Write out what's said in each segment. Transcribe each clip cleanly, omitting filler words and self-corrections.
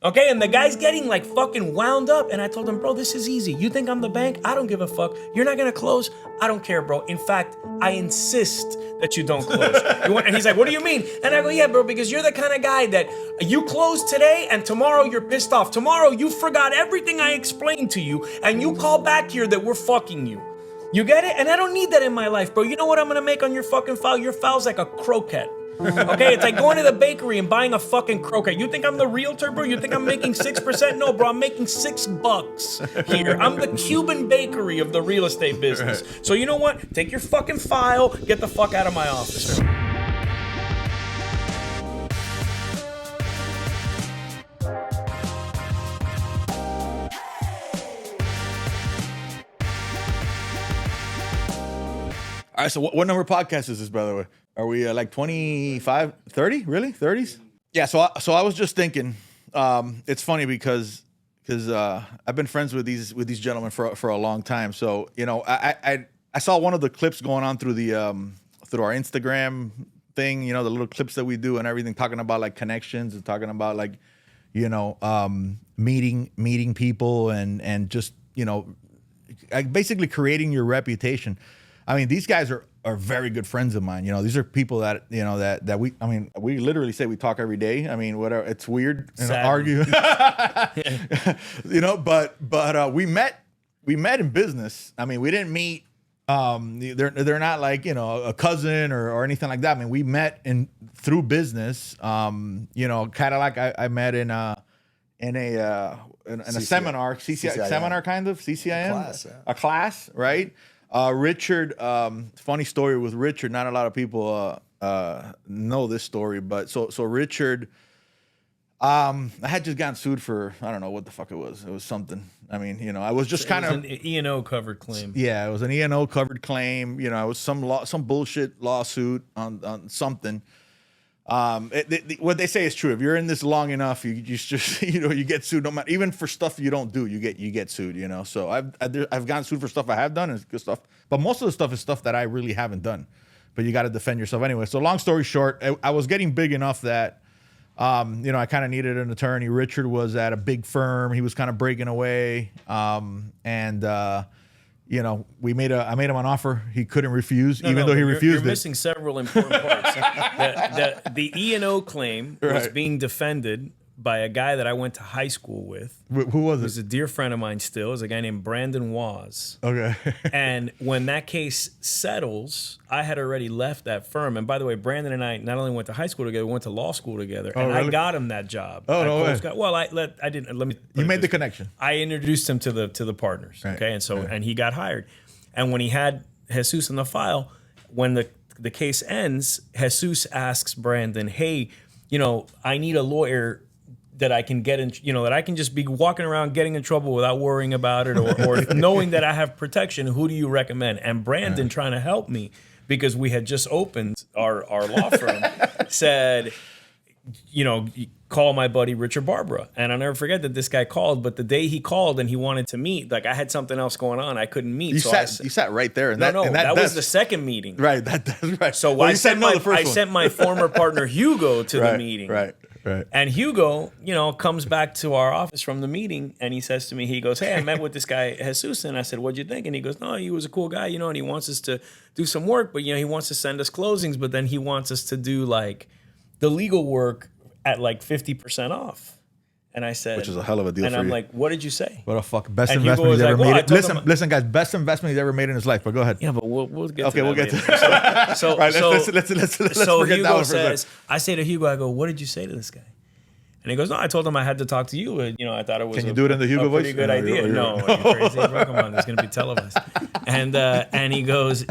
Okay, and the guy's getting like fucking wound up. And I told him, bro, this is easy. You think I'm the bank? I don't give a fuck. You're not gonna close? I don't care, bro. In fact, I insist that you don't close. And he's like, what do you mean? And I go, yeah, bro, because you're the kind of guy that you close today and tomorrow you're pissed off. Tomorrow you forgot everything I explained to you and you call back here that we're fucking you. You get it? And I don't need that in my life, bro. You know what I'm gonna make on your fucking file? Your file's like a croquette. Okay, it's like going to the bakery and buying a fucking croquette. You think I'm the realtor, bro? You think I'm making 6%? No, bro, I'm making $6 here. I'm the Cuban bakery of the real estate business. So you know what? Take your fucking file, get the fuck out of my office. All right, so what number of podcasts is this, by the way? Are we like 25, 30? Really? 30s? Yeah, so I was just thinking, it's funny because I've been friends with these gentlemen for a long time. So, you know, I saw one of the clips going on through through our Instagram thing, you know, the little clips that we do and everything, talking about like connections and talking about like, you know, meeting people and just, you know, basically creating your reputation. I mean, these guys are very good friends of mine. You know, these are people that, you know, that we literally say we talk every day. I mean, whatever. It's weird and argue, you know, but we met in business. I mean, we didn't meet, they're not like, you know, a cousin or anything like that. I mean, we met through business, you know, kind of like I met in a seminar, CCIM. Seminar kind of, CCIM, a class, right? Richard, funny story with Richard. Not a lot of people know this story, but so Richard, I had just gotten sued for, I don't know what the fuck it was. It was something. I mean, you know, I was just kind of an E&O covered claim. Yeah, it was an E&O covered claim. You know, it was some bullshit lawsuit on something. What they say is true. If you're in this long enough, you just you know, you get sued. No matter, even for stuff you don't do, you get sued. You know, so I've gotten sued for stuff I have done, and it's good stuff. But most of the stuff is stuff that I really haven't done. But you got to defend yourself anyway. So long story short, I was getting big enough that you know, I kind of needed an attorney. Richard was at a big firm. He was kind of breaking away, and you know, I made him an offer he couldn't refuse, even though he refused. You're missing several important parts. The E&O claim was being defended by a guy that I went to high school with. Who was it? He's a dear friend of mine still. Is a guy named Brandon Waz. Okay. And when that case settles, I had already left that firm. And by the way, Brandon and I not only went to high school together, we went to law school together. And really? I got him that job. Oh, no way. Well, I didn't. Let me. You made the connection. I introduced him to the partners. Right. Okay, and so and he got hired. And when he had Jesus in the file, when the case ends, Jesus asks Brandon, "Hey, you know, I need a lawyer that I can get in, you know, that I can just be walking around getting in trouble without worrying about it or knowing that I have protection. Who do you recommend?" And Brandon, trying to help me because we had just opened our law firm, said, you know, call my buddy Richard Barbara. And I'll never forget that this guy called, but the day he called and he wanted to meet, like I had something else going on, I couldn't meet. You sat right there. And that was the second meeting. Right, that's right. So well, I sent my former partner Hugo to the meeting. Right. And Hugo, you know, comes back to our office from the meeting and he says to me, he goes, "Hey, I met with this guy, Jesus." And I said, "What'd you think?" And he goes, "No, he was a cool guy, you know, and he wants us to do some work, but, you know, he wants to send us closings, but then he wants us to do like the legal work at like 50% off." And I said, which is a hell of a deal. And for I'm you. like, "What did you say?" What a fuck best investment he's ever made. Listen, guys, best investment he's ever made in his life. But go ahead. Yeah, but we'll get. Okay, to we'll that get to. So right, let's forget Hugo that one says, I say to Hugo, I go, "What did you say to this guy?" And he goes, "No, I told him I had to talk to you. You know, I thought it was Can you do it in the Hugo voice? Pretty good idea." No, are you crazy? Bro, come on, it's gonna be televised. And he goes,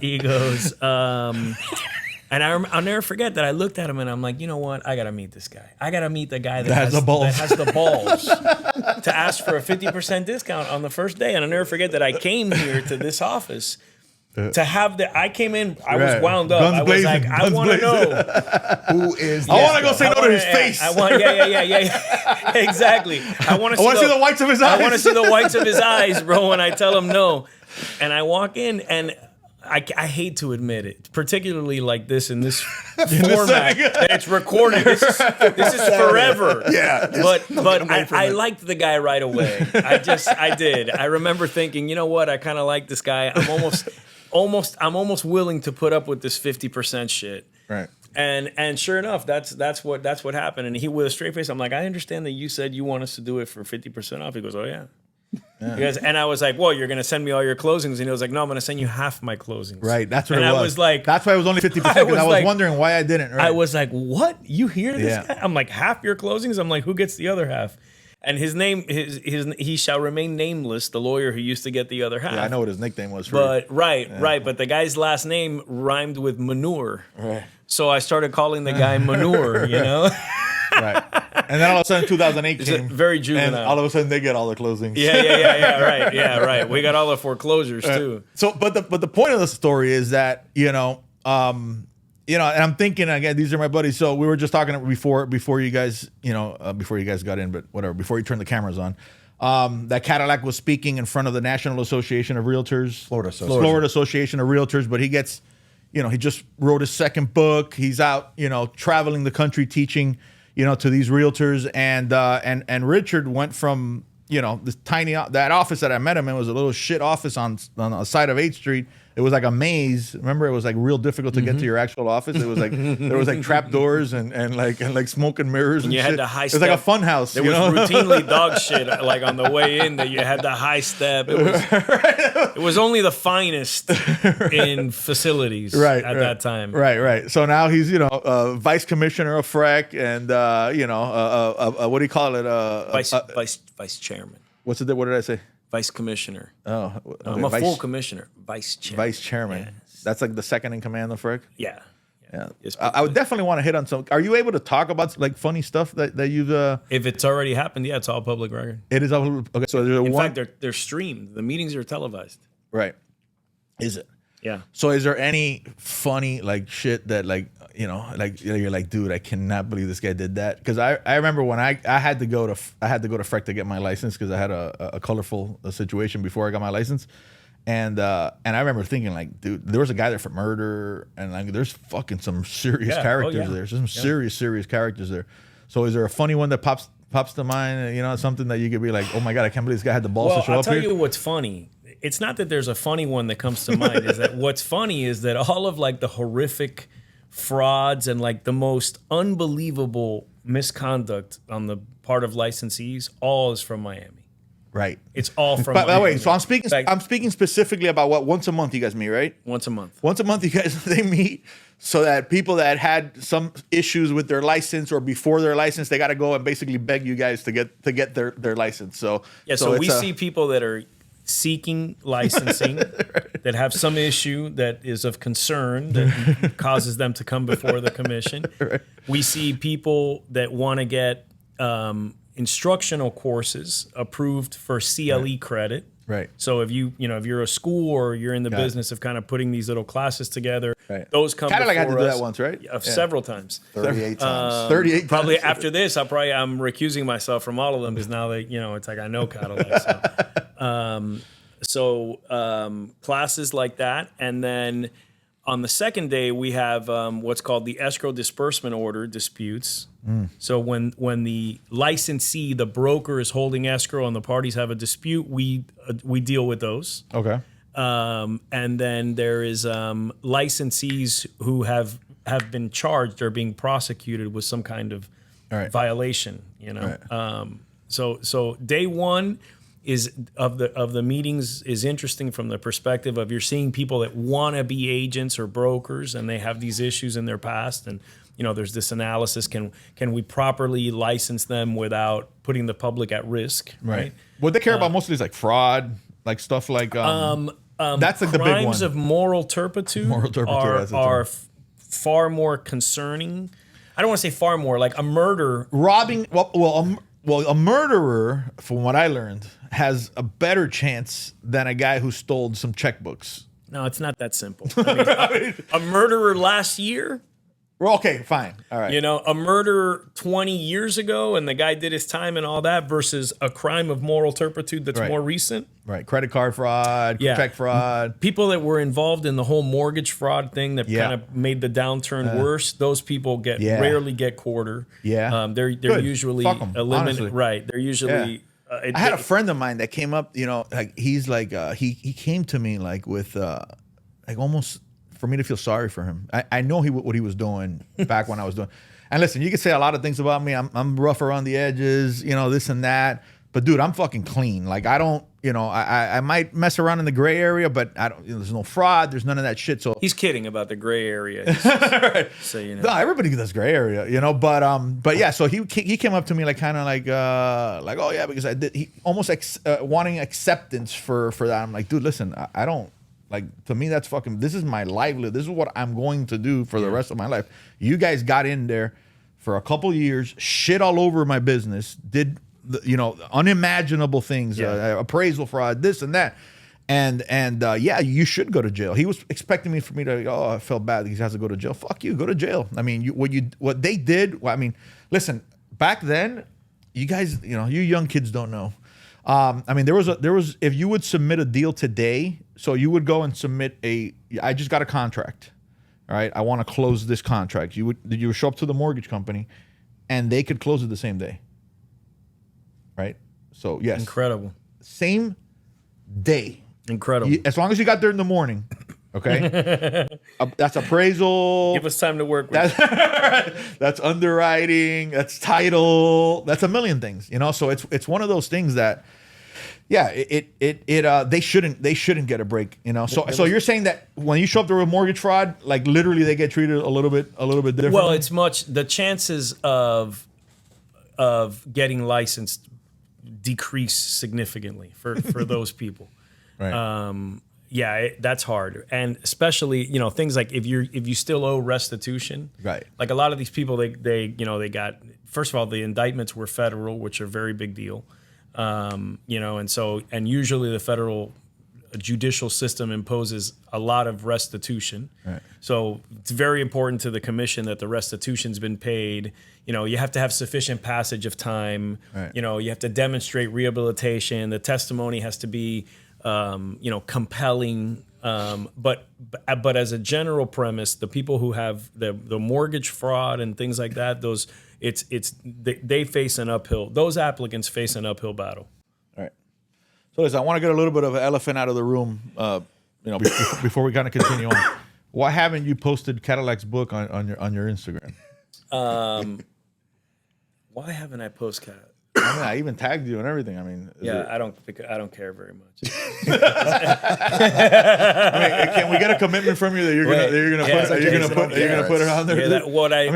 and I'll never forget that I looked at him and I'm like, you know what? I gotta meet this guy. I gotta meet the guy that has the balls to ask for a 50% discount on the first day. And I'll never forget that I came here to this office to have I came in, I was wound up. Guns I was blazing, like, I want to know who is. I want to go say no to his face. I want, yeah, exactly. I want to see the whites of his eyes. I want to see the whites of his eyes, bro. When I tell him no, and I walk in and I hate to admit it, particularly like this in this format that it's recorded. This is forever. Yeah. But I liked the guy right away. I did. I remember thinking, you know what? I kind of like this guy. I'm almost willing to put up with this 50% shit. Right. And sure enough, that's what happened. And he, with a straight face, I'm like, I understand that you said you want us to do it for 50% off. He goes, oh yeah. Because, and I was like, well, you're going to send me all your closings. And he was like, no, I'm going to send you half my closings. Right. That's what and it was. I was like, that's why it was only 50%. Because I was like, wondering why I didn't. Right? I was like, what? You hear this guy? I'm like, half your closings? I'm like, who gets the other half? And his name, he shall remain nameless, the lawyer who used to get the other half. Yeah, I know what his nickname was. Right. But the guy's last name rhymed with manure. Right. So I started calling the guy manure, you know? Right. And then all of a sudden 2008 came. Very juvenile. And all of a sudden they get all the closings. Yeah, right. We got all the foreclosures too. So, but the point of the story is that, and I'm thinking again, these are my buddies. So we were just talking before you guys, before you guys got in, but whatever, before you turned the cameras on, that Cadillac was speaking in front of the National Association of Realtors, Florida Association of Realtors, but he gets, he just wrote his second book. He's out, traveling the country teaching, to these realtors, and Richard went from, this that office that I met him in was a little shit office on the side of 8th Street. It was like a maze. Remember, it was like real difficult to get to your actual office. It was like there was like trap doors and like smoke and mirrors and you shit. had the high step. It was like a fun house. There was routinely dog shit like on the way in that you had the high step. It was only the finest in facilities at that time. Right. So now he's vice commissioner of FREC and what do you call it? Vice chairman. What's it? What did I say? Vice commissioner. Oh, I'm a full commissioner. Vice chairman. Vice chairman. Yes. That's like the second in command of FREC? Yeah. I would definitely want to hit on some. Are you able to talk about like funny stuff that you've? If it's already happened, yeah, it's all public record. It is all okay. So there's in fact, they're streamed. The meetings are televised. Right. Is it? Yeah. So is there any funny like shit that you're like, dude, I cannot believe this guy did that? Because I remember when I had to go to FREC to get my license because I had a colorful situation before I got my license, and I remember thinking like, dude, there was a guy there for murder, and like there's fucking some serious characters there. There's some serious characters there. So is there a funny one that pops to mind? Something that you could be like, oh my god, I can't believe this guy had the balls to show up here. I'll tell you what's funny. It's not that there's a funny one that comes to mind. Is that what's funny is that all of like the horrific frauds and like the most unbelievable misconduct on the part of licensees, all is from Miami. Right. It's all from Miami. By the way, so I'm like, speaking specifically about what once a month you guys meet, right? Once a month. Once a month you guys they meet so that people that had some issues with their license or before their license, they got to go and basically beg you guys to get their license. So we see people that are seeking licensing that have some issue that is of concern that causes them to come before the commission. Right. We see people that want to get instructional courses approved for CLE credit. Right. So if you're a school or you're in the business of kind of putting these little classes together, those come before us. Cadillac had to do that once, right? Several times. 38 times. 38 times. Probably after this, I'm recusing myself from all of them because now that it's like I know Cadillac. So classes like that, and then on the second day we have what's called the escrow disbursement order disputes. So when the licensee, the broker, is holding escrow and the parties have a dispute, we deal with those. Okay. And then there is licensees who have been charged or being prosecuted with some kind of violation. Right. So day one is of the meetings is interesting from the perspective of you're seeing people that want to be agents or brokers and they have these issues in their past, and there's this analysis: can we properly license them without putting the public at risk? Right. What they care about mostly is like fraud, like stuff like that's like the big one. Crimes of moral turpitude are far more concerning. I don't want to say far more, like a murder, robbing. Well, a murderer, from what I learned, has a better chance than a guy who stole some checkbooks. No, it's not that simple. I mean, a murderer last year Well, okay, fine. All right. You know, a murder 20 years ago and the guy did his time and all that versus a crime of moral turpitude that's Right. more recent. Right. Credit card fraud, check fraud. People that were involved in the whole mortgage fraud thing that kind of made the downturn worse, those people rarely get quarter. Yeah. They're usually Fuck 'em, honestly. eliminated. Right. They're usually... I had a friend of mine that came up, you know, like he's like, he came to me like with like almost for me to feel sorry for him. I know what he was doing back when I was doing. And listen, you can say a lot of things about me. I'm rough around the edges, you know, this and that. But dude, I'm fucking clean. Like I don't, you know, I might mess around in the gray area, but I don't. You know, there's no fraud. There's none of that shit. So he's kidding about the gray area. right. So you know, no, everybody does gray area, you know. But yeah. So he came up to me like kind of like oh yeah, because I did. He almost wanting acceptance for that. I'm like, dude, listen, I don't. Like, to me, that's fucking, this is my livelihood. This is what I'm going to do for the rest of my life. You guys got in there for a couple years, shit all over my business, did, you know, unimaginable things, appraisal fraud, this and that. And yeah, you should go to jail. He was expecting for me to, I felt bad that he has to go to jail. Fuck you, go to jail. I mean, what they did, well, I mean, listen, back then, you guys, you know, you young kids don't know. I mean, there was if you would submit a deal today, so you would go and submit I just got a contract, all right? I want to close this contract. You would show up to the mortgage company, and they could close it the same day, right? So yes, incredible, same day, incredible. As long as you got there in the morning, okay. That's appraisal. Give us time to work with. That's underwriting. That's title. That's a million things, you know. So it's one of those things that, yeah, they shouldn't get a break, you know. So you're saying that when you show up to a mortgage fraud, like literally they get treated a little bit different. Well, it's the chances of getting licensed decrease significantly for those people. Right. Yeah, that's hard, and especially, you know, things like if you still owe restitution, right? Like a lot of these people, they got, first of all, the indictments were federal, which are a very big deal, you know, and usually the federal judicial system imposes a lot of restitution, right? So it's very important to the commission that the restitution's been paid. You know, you have to have sufficient passage of time. Right. You know, you have to demonstrate rehabilitation. The testimony has to be you know, compelling, but as a general premise, the people who have the mortgage fraud and things like that, they face an uphill. Those applicants face an uphill battle. All right. So listen, I want to get a little bit of an elephant out of the room, you know, before we kind of continue on. Why haven't you posted Cadillac's book on your Instagram? Why haven't I posted? I mean, I even tagged you and everything. I mean, I don't care very much. I mean, can we get a commitment from you that you're gonna put it on there? Yeah,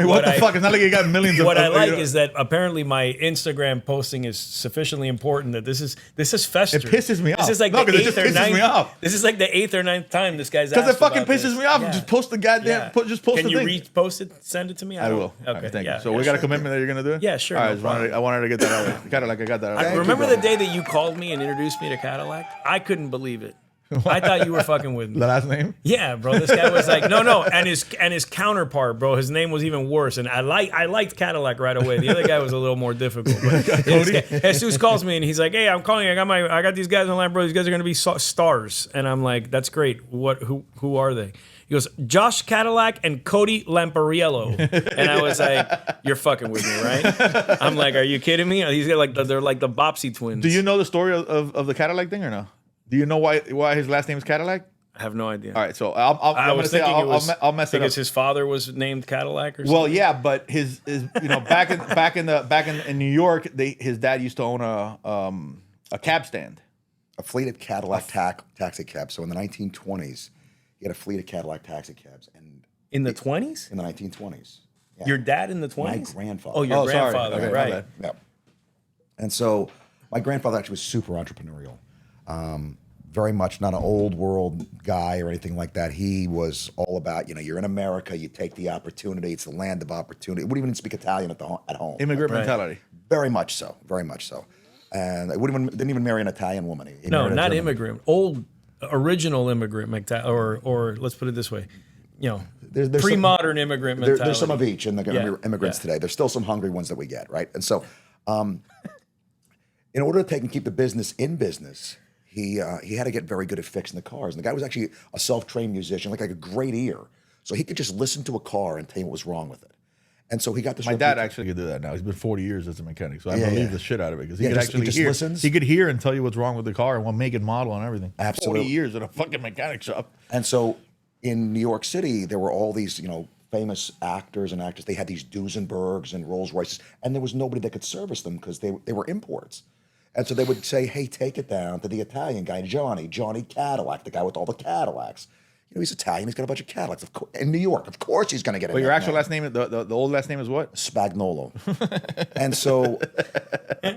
what the fuck? It's not like you got millions of. What I like is that apparently my Instagram posting is sufficiently important that this is festering. It pisses me off. This is like it just pisses me off. This is like the 8th or 9th time this guy's because asked it fucking about pisses this. me off. Yeah. Just post the goddamn. Yeah. Just post Can the thing. Can you repost it? Send it to me. I will. Okay. Right, thank you. Yeah, So we got a commitment that you're gonna do it. Yeah, sure. All No right. I wanted to get that out. Kind of like I got that. I remember the day that you called me and introduced me to Cadillac. I couldn't believe it. I thought you were fucking with me. The last name? Yeah, bro. This guy was like, no, and his counterpart, bro. His name was even worse, and I liked Cadillac right away. The other guy was a little more difficult. But Jesus calls me and he's like, "Hey, I'm calling. I got these guys online, bro. These guys are gonna be stars." And I'm like, "That's great. Who are they?" He goes, "Josh Cadillac and Cody Lampariello." And I was like, "You're fucking with me, right?" I'm like, "Are you kidding me?" These guys they're like the Bopsy twins. Do you know the story of the Cadillac thing or no? Do you know why his last name is Cadillac? I have no idea. All right, so I'll mess it up. Because his father was named Cadillac or something. Well, yeah, but his you know back in New York, his dad used to own a cab stand, a fleet of Cadillac taxi cabs. So in the 1920s, he had a fleet of Cadillac taxi cabs, and in the 20s? In the 1920s. Yeah. Your dad in the 20s? My grandfather. Oh, your grandfather, okay, right? Yeah. And so my grandfather actually was super entrepreneurial. Very much not an old world guy or anything like that. He was all about, you know, you're in America, you take the opportunity. It's the land of opportunity. Wouldn't even speak Italian at home. Immigrant mentality. Very much so. Very much so. And didn't even marry an Italian woman. No, not immigrant. Old, original immigrant, or let's put it this way. there's pre-modern immigrant mentality. There's some of each in the immigrants Yeah. today. There's still some hungry ones that we get, right? And so, in order to take and keep the business in business, he had to get very good at fixing the cars. And the guy was actually a self-trained musician, like a great ear. So he could just listen to a car and tell you what was wrong with it. And so he got this. My dad actually could do that now. He's been 40 years as a mechanic, so I believe the shit out of it because he could he actually just hear. listens. He could hear and tell you what's wrong with the car and what make and model and everything. Absolutely. 40 years in a fucking mechanic shop. And so in New York City, there were all these, famous actors and actresses. They had these Duesenbergs and Rolls Royces, and there was nobody that could service them because they were imports. And so they would say, hey, take it down to the Italian guy, Johnny Cadillac, the guy with all the Cadillacs. He's Italian. He's got a bunch of Cadillacs. Of course, in New York, of course he's going to get it. But your actual last name, the old last name is what? Spagnolo. And so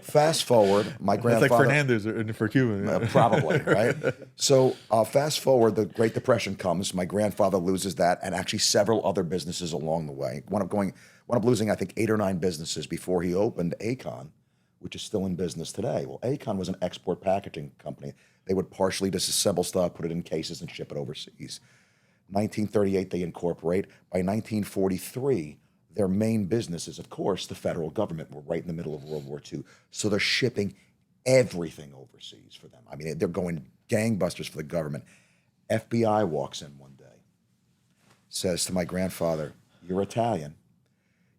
fast forward, my grandfather. It's like Fernandez for Cuban. Probably, right? So fast forward, the Great Depression comes. My grandfather loses that and actually several other businesses along the way. Wound up losing, I think, 8 or 9 businesses before he opened Acon, which is still in business today. Well, Acon was an export packaging company. They would partially disassemble stuff, put it in cases, and ship it overseas. 1938, they incorporate. By 1943, their main business is, of course, the federal government. We're right in the middle of World War II. So they're shipping everything overseas for them. I mean, they're going gangbusters for the government. FBI walks in one day, says to my grandfather, you're Italian,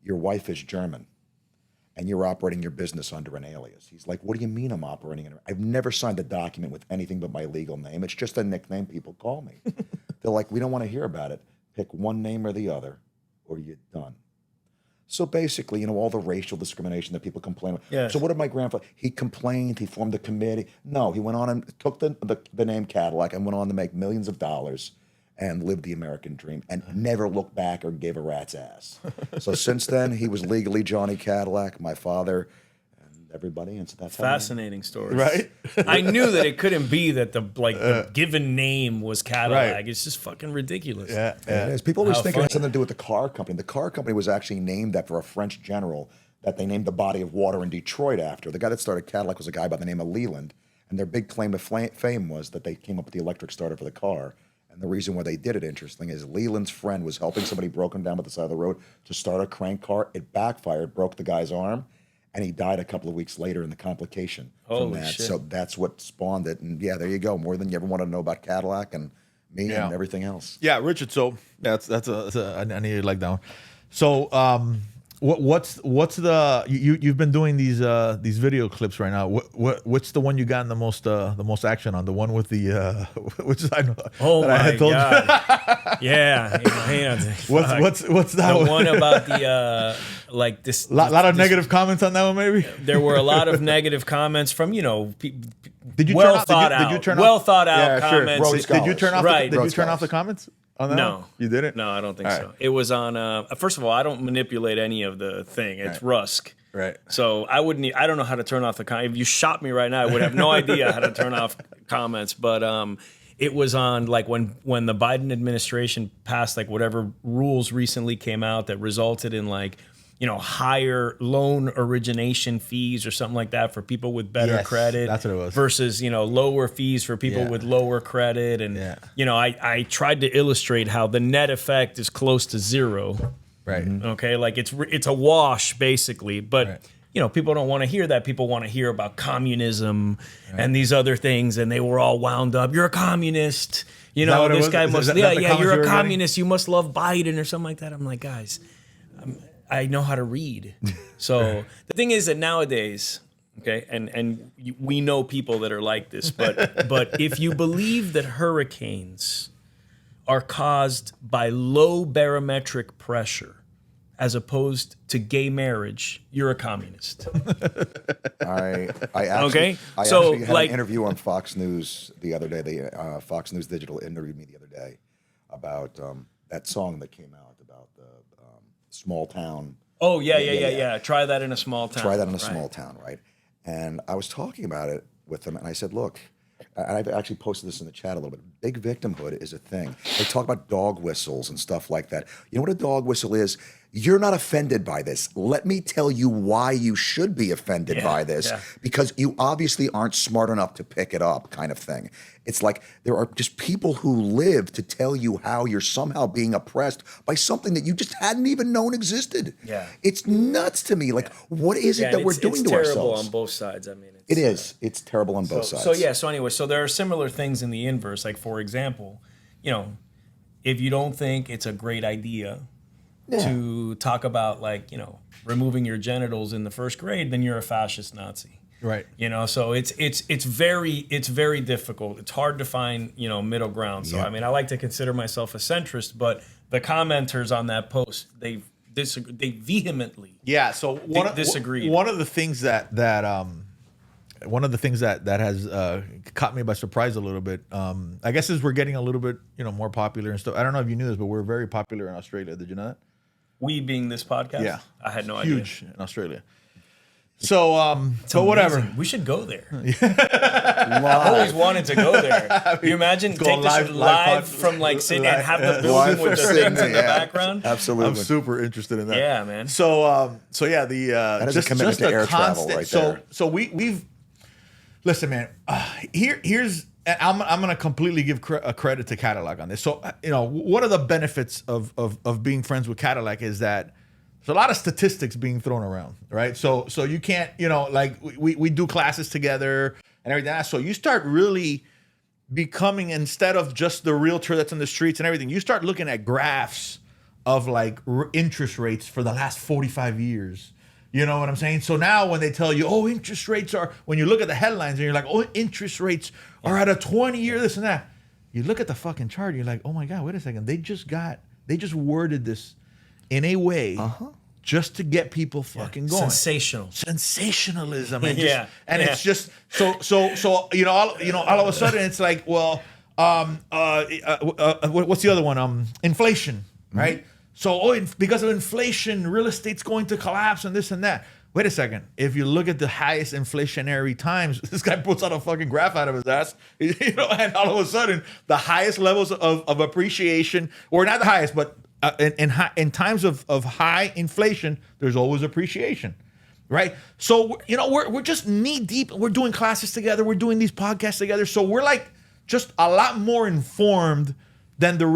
your wife is German, and you're operating your business under an alias. He's like, what do you mean I'm operating under? I've never signed a document with anything but my legal name. It's just a nickname people call me. They're like, we don't want to hear about it. Pick one name or the other, or you're done. So basically, all the racial discrimination that people complain about. Yes. So what did my grandfather, he complained, he formed a committee. No, he went on and took the name Cadillac and went on to make millions of dollars and lived the American dream and never looked back or gave a rat's ass. So since then, he was legally Johnny Cadillac, my father, and everybody. And so that's Fascinating story. Right? I knew that it couldn't be that the given name was Cadillac. Right. It's just fucking ridiculous. Yeah. It is. People always How think it has funny. something to do with the car company. The car company was actually named after a French general that they named the body of water in Detroit after. The guy that started Cadillac was a guy by the name of Leland, and their big claim to fame was that they came up with the electric starter for the car. And the reason why they did it, interesting, is Leland's friend was helping somebody broken down by the side of the road to start a crank car. It backfired, broke the guy's arm, and he died a couple of weeks later in the complication from Holy that. shit. So that's what spawned it. And yeah, there you go. More than you ever wanted to know about Cadillac and me and everything else. Yeah, Richard. So that's I need to like that one. So what's the you've been doing these video clips right now? What's the one you got in the most action on? The one with the which is I know. Oh that my I had told God. Yeah. What's that the one? one about the like this lot of negative comments on that one, maybe. There were a lot of negative comments from Did you well turn thought off, out, did you turn well off, thought out yeah, sure. comments. Bro, Did you turn off? Right. Did you Road turn off the scholars. comments on that? No. one? You didn't. No, I don't think All so. right. It was on. First of all, I don't manipulate any of the thing. It's Rusk. Right. So I wouldn't. I don't know how to turn off the comment. If you shot me right now, I would have no idea how to turn off comments. But it was on like when the Biden administration passed like whatever rules recently came out that resulted in like higher loan origination fees or something like that for people with better Yes, credit. that's what it was. Versus lower fees for people with lower credit, and I tried to illustrate how the net effect is close to zero. Right. Okay, like it's a wash basically, but people don't want to hear that. People want to hear about communism and these other things, and they were all wound up. You're a communist. that what it This was? guy Is must. that Yeah, the yeah. comments You're you a were getting? communist. You must love Biden or something like that. I'm like, guys, I know how to read. So the thing is that nowadays, okay, and we know people that are like this, but if you believe that hurricanes are caused by low barometric pressure as opposed to gay marriage, you're a communist. I actually, Okay, I so, actually had like- an interview on Fox News the other day. Fox News Digital interviewed me the other day about that song that came out about the small town. Oh, yeah. Try that in a small town. Try that in a Right. small town, right? And I was talking about it with them, and I said, look, and I've actually posted this in the chat a little bit. Big victimhood is a thing. They talk about dog whistles and stuff like that. You know what a dog whistle is? you're not offended by this. Let me tell you why you should be offended by this, because you obviously aren't smart enough to pick it up, kind of thing. It's like there are just people who live to tell you how you're somehow being oppressed by something that you just hadn't even known existed. Yeah. It's nuts to me. Like, what is it that we're doing to ourselves? It's terrible ourselves? on both sides. I mean, It is. It's terrible on both sides. So anyway, so there are similar things in the inverse. Like, for example, if you don't think it's a great idea to talk about, like, removing your genitals in the first grade, then you're a fascist Nazi. Right. So it's very difficult. It's hard to find, middle ground. So I mean, I like to consider myself a centrist, but the commenters on that post, they vehemently disagreed. One of the things that has caught me by surprise a little bit, I guess, is we're getting a little bit, more popular and stuff. I don't know if you knew this, but we're very popular in Australia. Did you know that? We being this podcast? Yeah. I had no idea. Huge in Australia. So, so whatever. We should go there. I always wanted to go there. You imagine take this live from like Sydney and have the building with the things in the background? Absolutely. I'm super interested in that. Yeah, man. So yeah, that is a commitment to air travel right there. So we've listen, man. Here's. And I'm going to completely give credit to Cadillac on this. So, one of the benefits of being friends with Cadillac is that there's a lot of statistics being thrown around, right? So you can't, like we do classes together and everything. So you start really becoming, instead of just the realtor that's in the streets and everything, you start looking at graphs of like interest rates for the last 45 years. You know what I'm saying? So now when they tell you, oh, interest rates are, when you look at the headlines and you're like, oh, interest rates are at a 20-year this and that. You look at the fucking chart and you're like, oh my God, wait a second. They just worded this in a way just to get people fucking going. Sensationalism. And it's just, so all of a sudden it's like, well, what's the other one? Inflation, right? So, because of inflation, real estate's going to collapse and this and that. Wait a second. If you look at the highest inflationary times, this guy puts out a fucking graph out of his ass, and all of a sudden, the highest levels of appreciation, or not the highest, but in times of high inflation, there's always appreciation, right? So, we're just knee deep. We're doing classes together. We're doing these podcasts together. So we're like just a lot more informed than a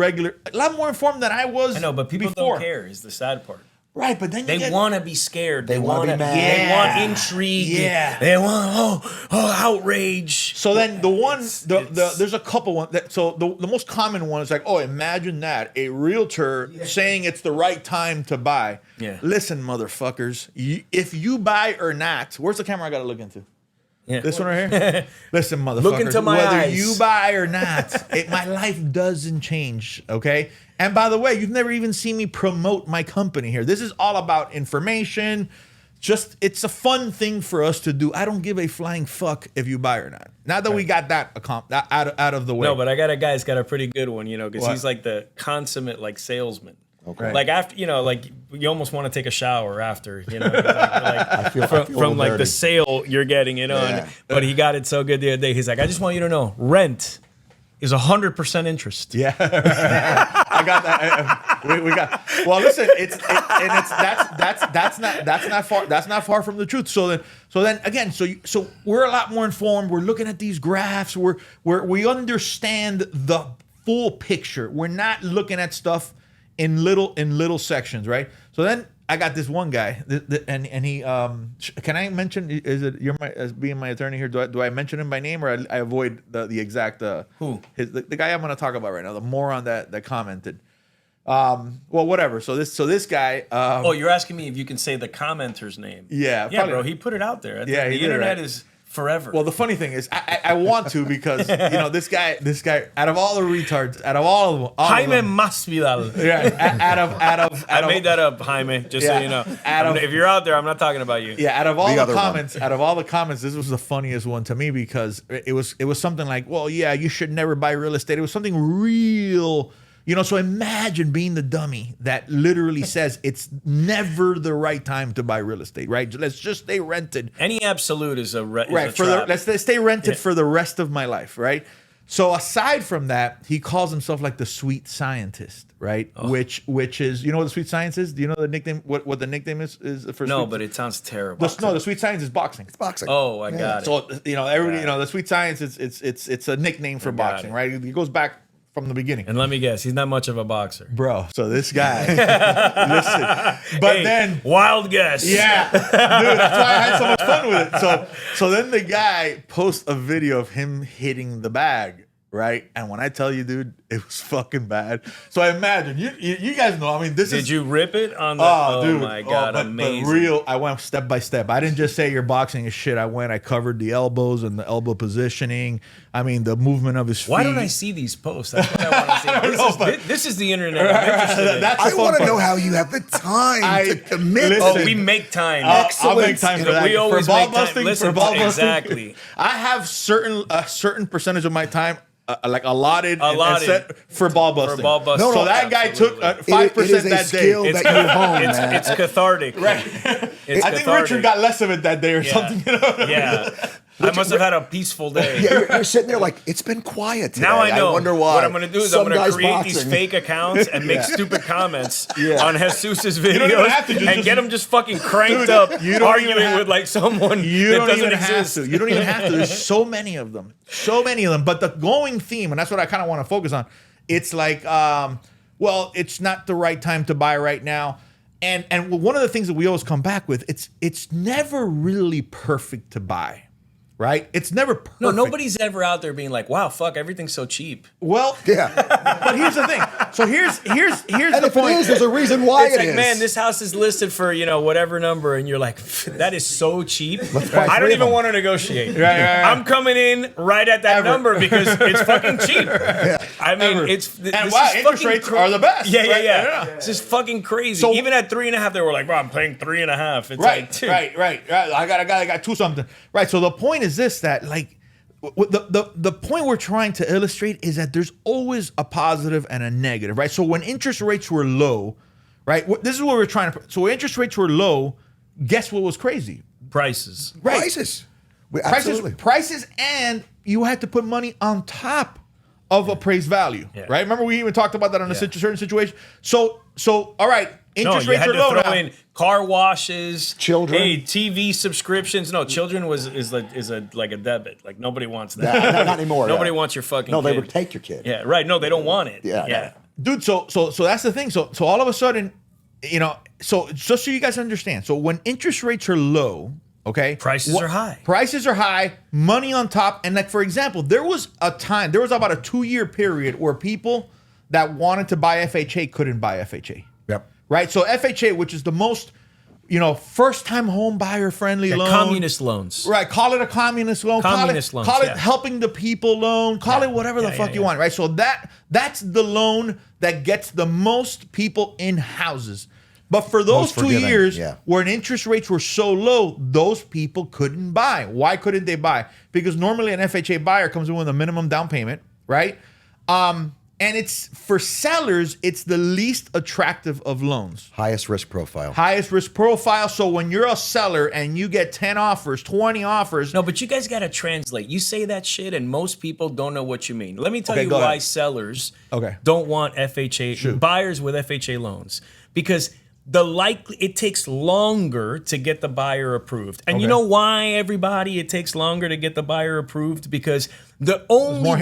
lot more informed than I was. I know, but people don't care is the sad part. Right, but then they want to be scared. They want to be mad. They want intrigue. Yeah. They want outrage. So then there's a couple ones. So the most common one is like, oh, imagine that, a realtor saying it's the right time to buy. Yeah. Listen, motherfuckers, if you buy or not, where's the camera I got to look into? Yeah. This one right here? Listen, motherfuckers, look into my whether eyes. you buy or not, my life doesn't change, okay? And by the way, you've never even seen me promote my company here. This is all about information. Just, it's a fun thing for us to do. I don't give a flying fuck if you buy or not. Now that we got that out of the way. No, but I got a guy who's got a pretty good one, because he's like the consummate like salesman. Okay. Like after, like you almost want to take a shower after, I feel from like the sale you're getting it on. But he got it so good the other day. He's like, I just want you to know, rent is 100% interest. Yeah, I got that. We got. Well, listen, that's not far from the truth. So then again, so we're a lot more informed. We're looking at these graphs. We understand the full picture. We're not looking at stuff in little sections, right? So then I got this one guy, and he can I mention? Is it as being my attorney here? Do I mention him by name, or I avoid the exact who the guy I'm going to talk about right now, the moron that commented. Well, whatever. So this guy. You're asking me if you can say the commenter's name? Yeah, yeah, bro. He put it out there. The internet is forever. Well, the funny thing is, I want to, because this guy, out of all the retards, out of all of them, Jaime Masvidal. Yeah, out of I made that up, Jaime. Just so you know. If you're out there, I'm not talking about you. Yeah, out of all the comments, this was the funniest one to me, because it was something like, well, yeah, you should never buy real estate. It was something real. So imagine being the dummy that literally says it's never the right time to buy real estate, right? Let's just stay rented. Any absolute is a right. Let's stay rented for the rest of my life, right? So aside from that, he calls himself like the sweet scientist, right? Oh. Which is, you know what the sweet science is? Do you know the nickname? What the nickname is for? No, but it sounds terrible. The sweet science is boxing. It's boxing. Oh, I got it. So everybody, the sweet science it's a nickname for boxing, right? It goes back from the beginning. And let me guess, he's not much of a boxer, bro. So this guy, listen, but then wild guess, yeah, dude. That's why I had so much fun with it. So then the guy posts a video of him hitting the bag. Right, and when I tell you, dude, it was fucking bad. So I imagine you guys know. I mean, Did you rip it on the? Dude, my god, amazing! But real, I went step by step. I didn't just say your boxing is shit. I covered the elbows and the elbow positioning. I mean, the movement of his feet. Why don't I see these posts? That's what I want to see. This is the internet. I'm interested in. I want to know how you have the time to commit. Listen, we make time. I'll make time for that. We always for ball make busting. time. Listen, for ball busting. Exactly. I have a certain percentage of my time. Like allotted and set for ball busting. So that guy took 5% that day. It's that you hone, man. It's cathartic. Right. I think Richard got less of it that day or something. You know? Yeah. I must have had a peaceful day. Yeah, you're sitting there like, it's been quiet today. Now I know. I wonder why. What I'm going to do is I'm going to create these fake accounts and make stupid comments on Jesus's videos and get him just fucking cranked up arguing with like someone that doesn't exist. You don't even have to. There's so many of them. So many of them. But the going theme, and that's what I kind of want to focus on, it's like, well, it's not the right time to buy right now. And one of the things that we always come back with, it's never really perfect to buy. Right? It's never perfect. No, nobody's ever out there being like, wow, fuck, everything's so cheap. Well, yeah. But here's the thing. So here's and the if point. It is, there's a reason why it's it like, is. man, this house is listed for, whatever number, and you're like, that is so cheap. buy I don't three even of them. want to negotiate. Right. I'm coming in right at that number because it's fucking cheap. I mean, this interest rates are the best. Yeah. It's just fucking crazy. So, even at 3.5, they were like, bro, I'm paying 3.5. It's right, like, dude. right. I got 2 something. Right. So the point is this, that like, the point we're trying to illustrate is that there's always a positive and a negative, right? So when interest rates were low, right? This is what we're trying to. So when interest rates were low, guess what was crazy? Prices. Right. Absolutely. Prices, and you had to put money on top of appraised value, right? Remember we even talked about that on a certain situation. So all right, interest rates are low now. In car washes, children, TV subscriptions. No, children is like a debit. Like nobody wants that. Not anymore. Nobody wants your fucking. No, they kid. would take your kid. Yeah, right. No, they don't want it. Yeah. Dude, so that's the thing. So all of a sudden, so just so you guys understand. So when interest rates are low, okay, prices are high. Prices are high, money on top, and like for example, there was about a 2-year period where people that wanted to buy FHA couldn't buy FHA. Yep. Right. So FHA, which is the most, first-time home buyer friendly loan, communist loans. Right. Call it a communist loan. Communist loans. Call it helping the people loan. Call it whatever the fuck you want. Right. So that's the loan that gets the most people in houses. But for those 2 years, when interest rates were so low, those people couldn't buy. Why couldn't they buy? Because normally an FHA buyer comes in with a minimum down payment, right? And it's for sellers, it's the least attractive of loans. Highest risk profile. So when you're a seller and you get 10 offers, 20 offers. No, but you guys got to translate. You say that shit and most people don't know what you mean. Let me tell you why sellers don't want FHA, buyers with FHA loans. Because it takes longer to get the buyer approved. And you know why, everybody, it takes longer to get the buyer approved? Because only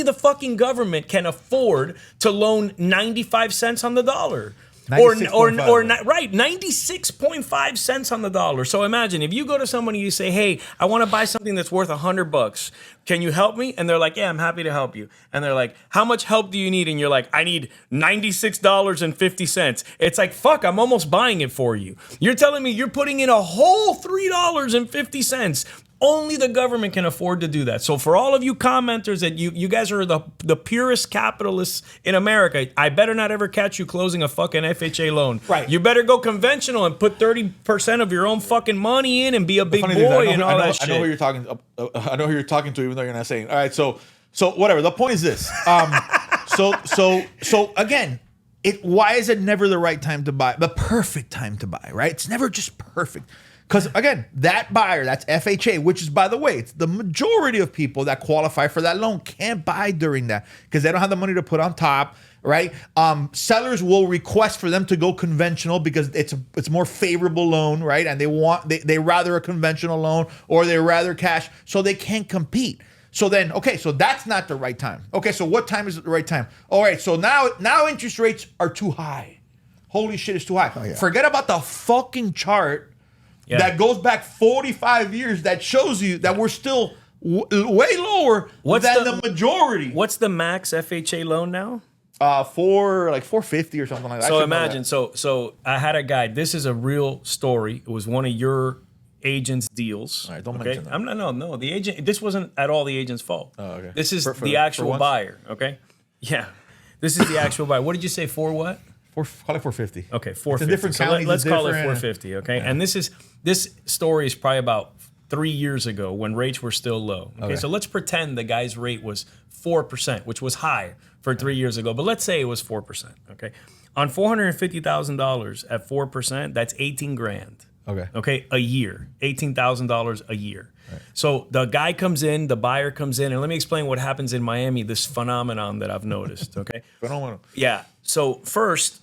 the fucking government can afford to loan 95 cents on the dollar. 96.5 cents on the dollar. So imagine if you go to somebody, you say, hey, I want to buy something that's worth $100. Can you help me? And they're like, yeah, I'm happy to help you. And they're like, how much help do you need? And you're like, I need $96.50. It's like, fuck, I'm almost buying it for you. You're telling me you're putting in a whole $3.50. Only the government can afford to do that. So for all of you commenters that you guys are the purest capitalists in America, I better not ever catch you closing a fucking FHA loan. Right. You better go conventional and put 30% of your own fucking money in and be a big boy and all that shit. I know who you're talking to, even though you're not saying. All right, so whatever. The point is this. So again, why is it never the right time to buy? The perfect time to buy, right? It's never just perfect. Because again, that buyer, that's FHA, which is, by the way, it's the majority of people that qualify for that loan can't buy during that because they don't have the money to put on top, right? Sellers will request for them to go conventional because it's a more favorable loan, right? And they rather a conventional loan or they rather cash, so they can't compete. So then, okay, so that's not the right time. Okay, so what time is the right time? All right, so now interest rates are too high. Holy shit, it's too high. Oh, yeah. Forget about the fucking chart that goes back 45 years that shows you that we're still way lower than the majority. What's the max FHA loan now? 450 or something like that. So imagine, so I had a guy. This is a real story. It was one of your agent's deals. All right, don't mention that. No. The agent. This wasn't at all the agent's fault. Oh, okay. This is the actual buyer. Okay. Yeah. This is the actual buyer. What did you say? For what? Call it 450. Okay, 450. It's different counties. Let's call it 450. Okay, and this story is probably about 3 years ago when rates were still low. Okay, so let's pretend the guy's rate was 4%, which was high for 3 years ago. But let's say it was 4%. Okay, on $450,000 at 4%, that's 18 grand. Okay. Okay, a year, $18,000 a year. Right. So the guy comes in, the buyer comes in, and let me explain what happens in Miami. This phenomenon that I've noticed. Okay. Phenomenon. Yeah. So first,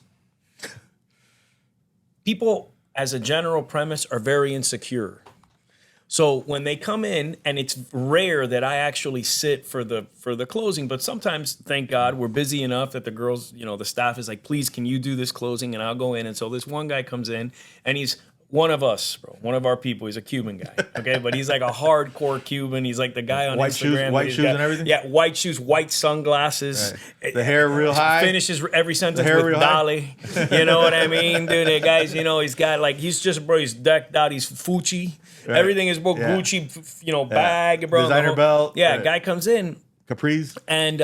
people, as a general premise, are very insecure. So when they come in, and it's rare that I actually sit for the closing, but sometimes, thank God, we're busy enough that the girls, the staff is like, please, can you do this closing? And I'll go in. And so this one guy comes in, and he's one of us, bro. One of our people. He's a Cuban guy, okay? But he's like a hardcore Cuban. He's like the guy on Instagram. White shoes and everything? Yeah, white shoes, white sunglasses. Right. The hair real high. Finishes every sentence with Dolly. You know what I mean? Dude, the guy's, he's got like, he's decked out. He's Fucci. Right. Everything is bro, Gucci, bag, bro. Designer belt. Yeah, guy comes in. Capris. And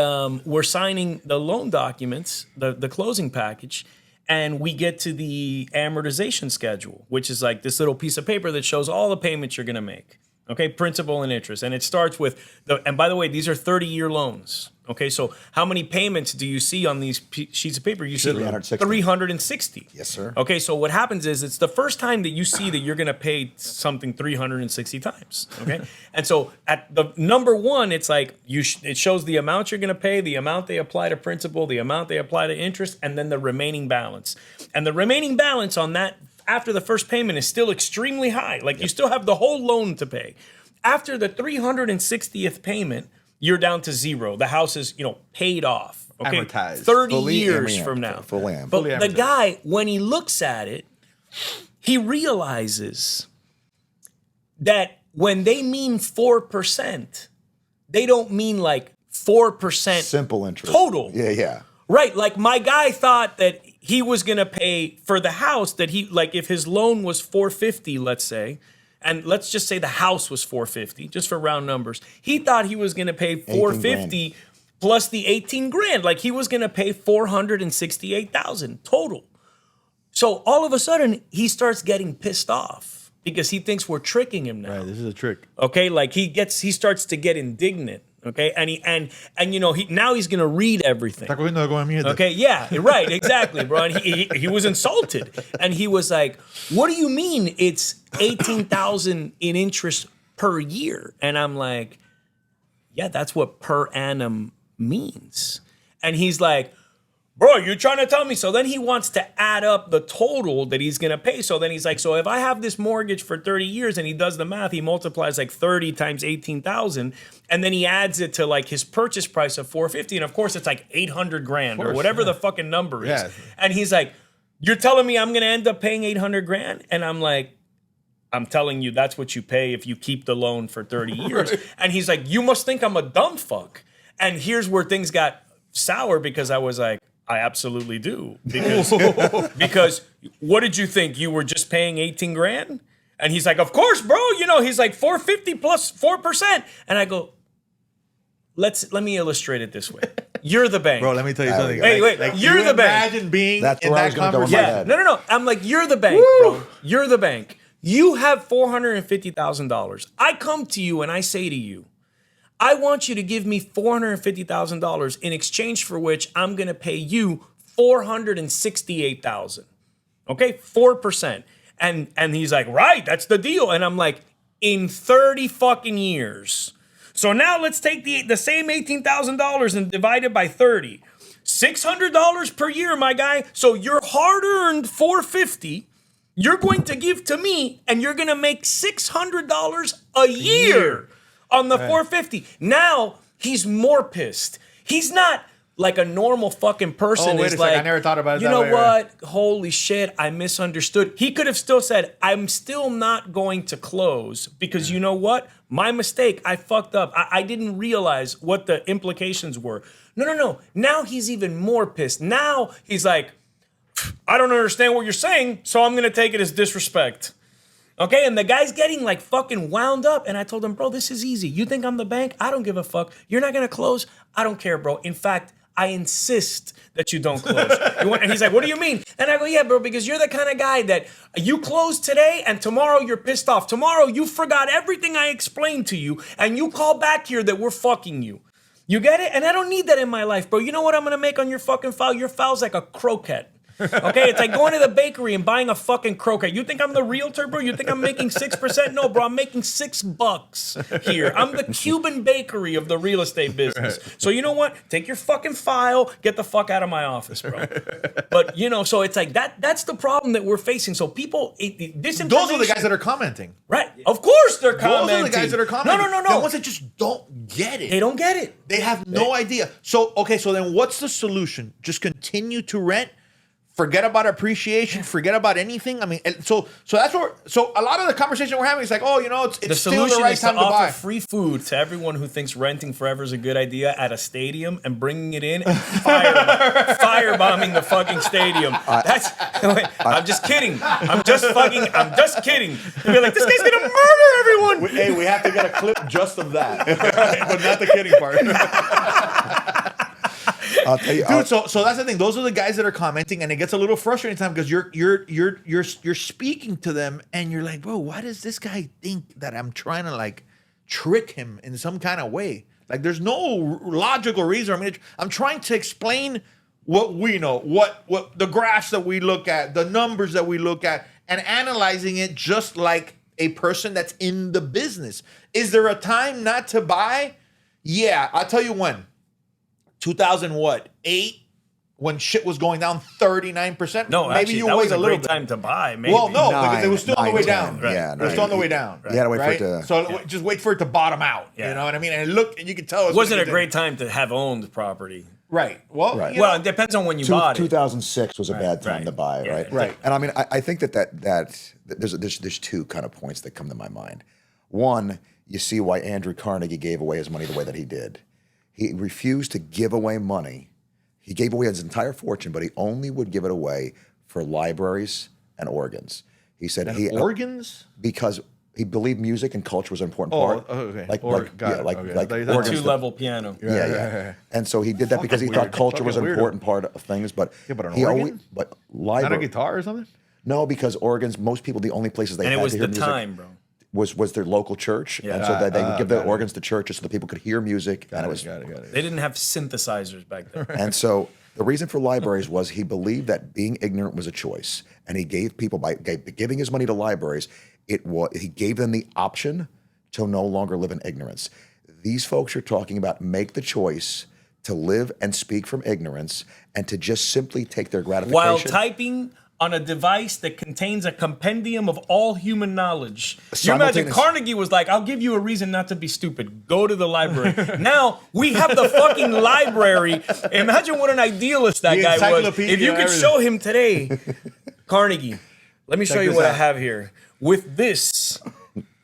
we're signing the loan documents, the closing package. And we get to the amortization schedule, which is like this little piece of paper that shows all the payments you're going to make. Okay, principal and interest. And it starts with, and by the way, these are 30-year loans. Okay, so how many payments do you see on these sheets of paper? You see 360. Yes, sir. Okay, so what happens is it's the first time that you see that you're going to pay something 360 times. Okay, and so at the number one, it's like it shows the amount you're going to pay, the amount they apply to principal, the amount they apply to interest, and then the remaining balance. And the remaining balance on that after the first payment is still extremely high. Like you still have the whole loan to pay. After the 360th payment, you're down to zero. The house is, paid off. Okay, amortized. 30 years from now. But the guy, when he looks at it, he realizes that when they mean 4%, they don't mean like 4% simple interest total. Yeah. Right, like my guy thought that he was going to pay for the house that if his loan was 450, let's say, and let's just say the house was 450, just for round numbers. He thought he was going to pay 450 plus the 18 grand. Like he was going to pay 468,000 total. So all of a sudden he starts getting pissed off because he thinks we're tricking him now. Right, this is a trick. Okay, like he starts to get indignant. Okay, and now he's gonna read everything. Okay, yeah, right, exactly, bro. And he was insulted, and he was like, "What do you mean it's 18,000 in interest per year?" And I'm like, "Yeah, that's what per annum means." And he's like, "Bro, you're trying to tell me?" So then he wants to add up the total that he's going to pay. So then he's like, so if I have this mortgage for 30 years and he does the math, he multiplies like 30 times 18,000 and then he adds it to like his purchase price of 450. And of course it's like 800 grand or whatever the fucking number is. Yeah. And he's like, you're telling me I'm going to end up paying 800 grand? And I'm like, I'm telling you, that's what you pay if you keep the loan for 30 years. Right. And he's like, you must think I'm a dumb fuck. And here's where things got sour because I was like, I absolutely do. Because what did you think? You were just paying 18 grand? And he's like, of course, bro. He's like 450 plus 4%. And I go, let me illustrate it this way. You're the bank. Bro, let me tell you something. Wait. You're the bank. Imagine being in that conversation. Yeah. No. I'm like, you're the bank, bro. You're the bank. You have $450,000. I come to you and I say to you, I want you to give me $450,000 in exchange for which I'm going to pay you $468,000. Okay, 4%. And he's like, right, that's the deal. And I'm like, in 30 fucking years. So now let's take the same $18,000 and divide it by 30. $600 per year, my guy. So your hard-earned $450, you're going to give to me, and you're going to make $600 a year on the $450. Now he's more pissed. He's not like a normal fucking person. Wait a like, second. I never thought about it you that know way, what? Holy shit, I misunderstood. He could have still said, I'm still not going to close because you know what? My mistake. I fucked up. I didn't realize what the implications were. No. Now he's even more pissed. Now he's like, I don't understand what you're saying, so I'm going to take it as disrespect. Okay, and the guy's getting like fucking wound up. And I told him, bro, this is easy. You think I'm the bank? I don't give a fuck. You're not going to close? I don't care, bro. In fact, I insist that you don't close. And he's like, what do you mean? And I go, yeah, bro, because you're the kind of guy that you close today and tomorrow you're pissed off. Tomorrow you forgot everything I explained to you and you call back here that we're fucking you. You get it? And I don't need that in my life, bro. You know what I'm going to make on your fucking file? Your file's like a croquette. Okay, it's like going to the bakery and buying a fucking croquette. You think I'm the realtor, bro? You think I'm making 6%? No, bro, I'm making $6 here. I'm the Cuban bakery of the real estate business. So you know what? Take your fucking file, get the fuck out of my office, bro. But you know, so it's like that's the problem that we're facing. So people, this Those are the guys that are commenting. Right? Of course they're commenting. Those are the guys that are commenting. No. The ones that just don't get it. They don't get it. They have no idea. So so then what's the solution? Just continue to rent? Forget about appreciation. Forget about anything. I mean, so that's what. So a lot of the conversation we're having is like, oh, you know, it's still the right time to offer buy free food to everyone who thinks renting forever is a good idea at a stadium and bringing it in and firebombing the fucking stadium. I'm just kidding. I'm just kidding. And be like, this guy's gonna murder everyone. We have to get a clip just of that, but not the kidding part. I'll tell you, dude. So that's the thing. Those are the guys that are commenting, and it gets a little frustrating time because you're speaking to them, and you're like, bro, why does this guy think that I'm trying to like trick him in some kind of way? Like, there's no logical reason. I mean, I'm trying to explain what we know, what the graphs that we look at, the numbers that we look at, and analyzing it just like a person that's in the business. Is there a time not to buy? Yeah, I'll tell you when. 2008, when shit was going down 39%. No, maybe actually, you that wait was a a little great bit. time to buy. Maybe. Well, no, because it was still on the way 9, down. 10, Right. yeah, It was still on the way down. You gotta wait for it to. So just wait for it to bottom out. Yeah. You know what I mean? And you can tell it wasn't a great time to have owned property. Right. Well, Right. you Well, know, it depends on when you bought it. 2006 was a bad time right. to buy, Yeah. right? Right. And I mean, I think that there's two kind of points that come to my mind. One, you see why Andrew Carnegie gave away his money the way that he did. He refused to give away money. He gave away his entire fortune, but he only would give it away for libraries and organs. He said organs? Because he believed music and culture was an important part. Okay. Like Okay. The organs. 2-level piano. Yeah. And so he did that because he thought culture was an important part of things. But but an he organ? but Not a library. guitar or something? No, because organs. Most people, the only places they And had it was to hear the music time, bro. was their local church, Yeah. and so that they would give their got it. organs to churches so that people could hear music, and it was. Got it. They didn't have synthesizers back then. And so the reason for libraries was he believed that being ignorant was a choice, and he gave people by giving his money to libraries, he gave them the option to no longer live in ignorance. These folks are talking about make the choice to live and speak from ignorance, and to just simply take their gratification While typing on a device that contains a compendium of all human knowledge. You imagine Carnegie was like, I'll give you a reason not to be stupid. Go to the library. Now we have the fucking library. Imagine what an idealist that guy was. If you could show him today, Carnegie, let me show you what I have here. With this,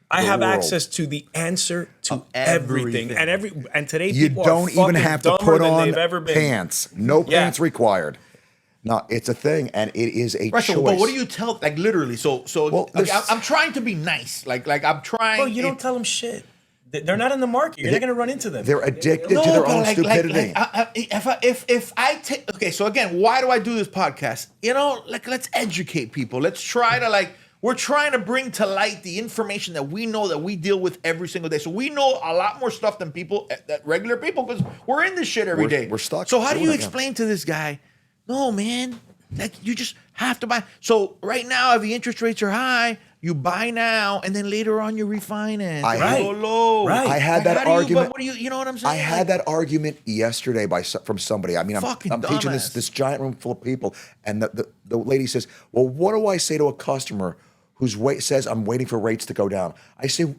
I have access to the answer to everything. And today you people don't are even have to put on ever pants. No pants required. No, it's a thing, and it is a choice. But what do you tell? Like literally, Well, I'm trying to be nice. Like I'm trying. Bro, you don't tell them shit. They're not in the market. You're not going to run into them. They're addicted to their own stupidity. If I take so again, why do I do this podcast? You know, like let's educate people. Let's try to we're trying to bring to light the information that we know that we deal with every single day. So we know a lot more stuff than regular people because we're in this shit every day. We're stuck. So how do you explain to this guy? No, man, Like you just have to buy. So right now, if the interest rates are high, you buy now, and then later on you refinance. Right. Low. Right. I had that How do you- argument. but what do you know what I'm saying? I had that argument yesterday from somebody. I mean, I'm Fucking teaching dumbass. this giant room full of people, and the lady says, "Well, what do I say to a customer who's says I'm waiting for rates to go down?" I say,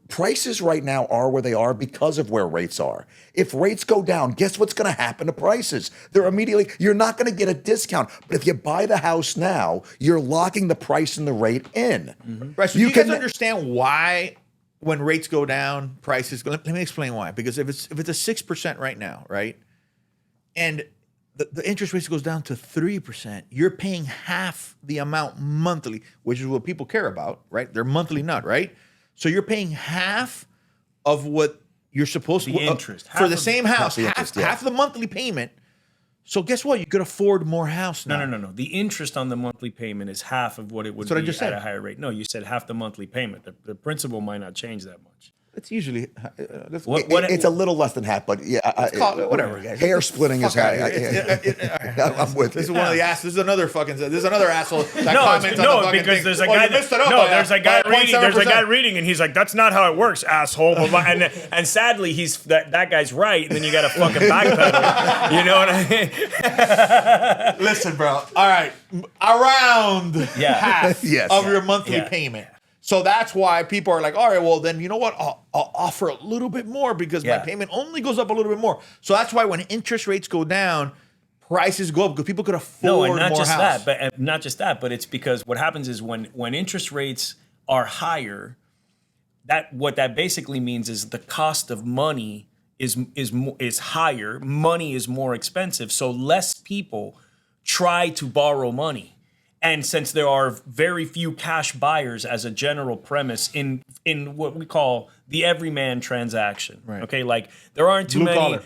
prices right now are where they are because of where rates are. If rates go down, guess what's going to happen to prices? You're not going to get a discount. But if you buy the house now, you're locking the price and the rate in. Right. So you guys understand why when rates go down, prices go. Let me explain why. Because if it's a 6% right now, right, and the interest rate goes down to 3%, you're paying half the amount monthly, which is what people care about, right? Their monthly nut, right? So you're paying half of what you're supposed to interest for the same house, the interest, yeah. half the monthly payment. So guess what? You could afford more house now. No. The interest on the monthly payment is half of what it would That's what I be just at said. a higher rate. No, you said half the monthly payment. The principal might not change that much. It's usually It's a little less than half, but yeah, call it whatever, guys. hair splitting is Fuck half. outta here. I'm with This is you. one of the asses. This is another fucking. This is another assole that No, comments on the fucking because thing. there's a Oh, guy. you messed it up No, by there's a guy by reading. There's a 0.7%. guy reading, and he's like, "That's not how it works, asshole." And sadly, that guy's right. And then you got to fucking backpedal. You know what I mean? Listen, bro. All right, around half Yes. of your monthly Yeah. payment. So that's why people are like, all right, well, then you know what? I'll offer a little bit more because my Yeah. payment only goes up a little bit more. So that's why when interest rates go down, prices go up because people could afford No, and not more just house. that, but it's because what happens is when interest rates are higher, what that basically means is the cost of money is higher. Money is more expensive, so less people try to borrow money. And since there are very few cash buyers as a general premise in what we call the everyman transaction, Right. okay, like there aren't too many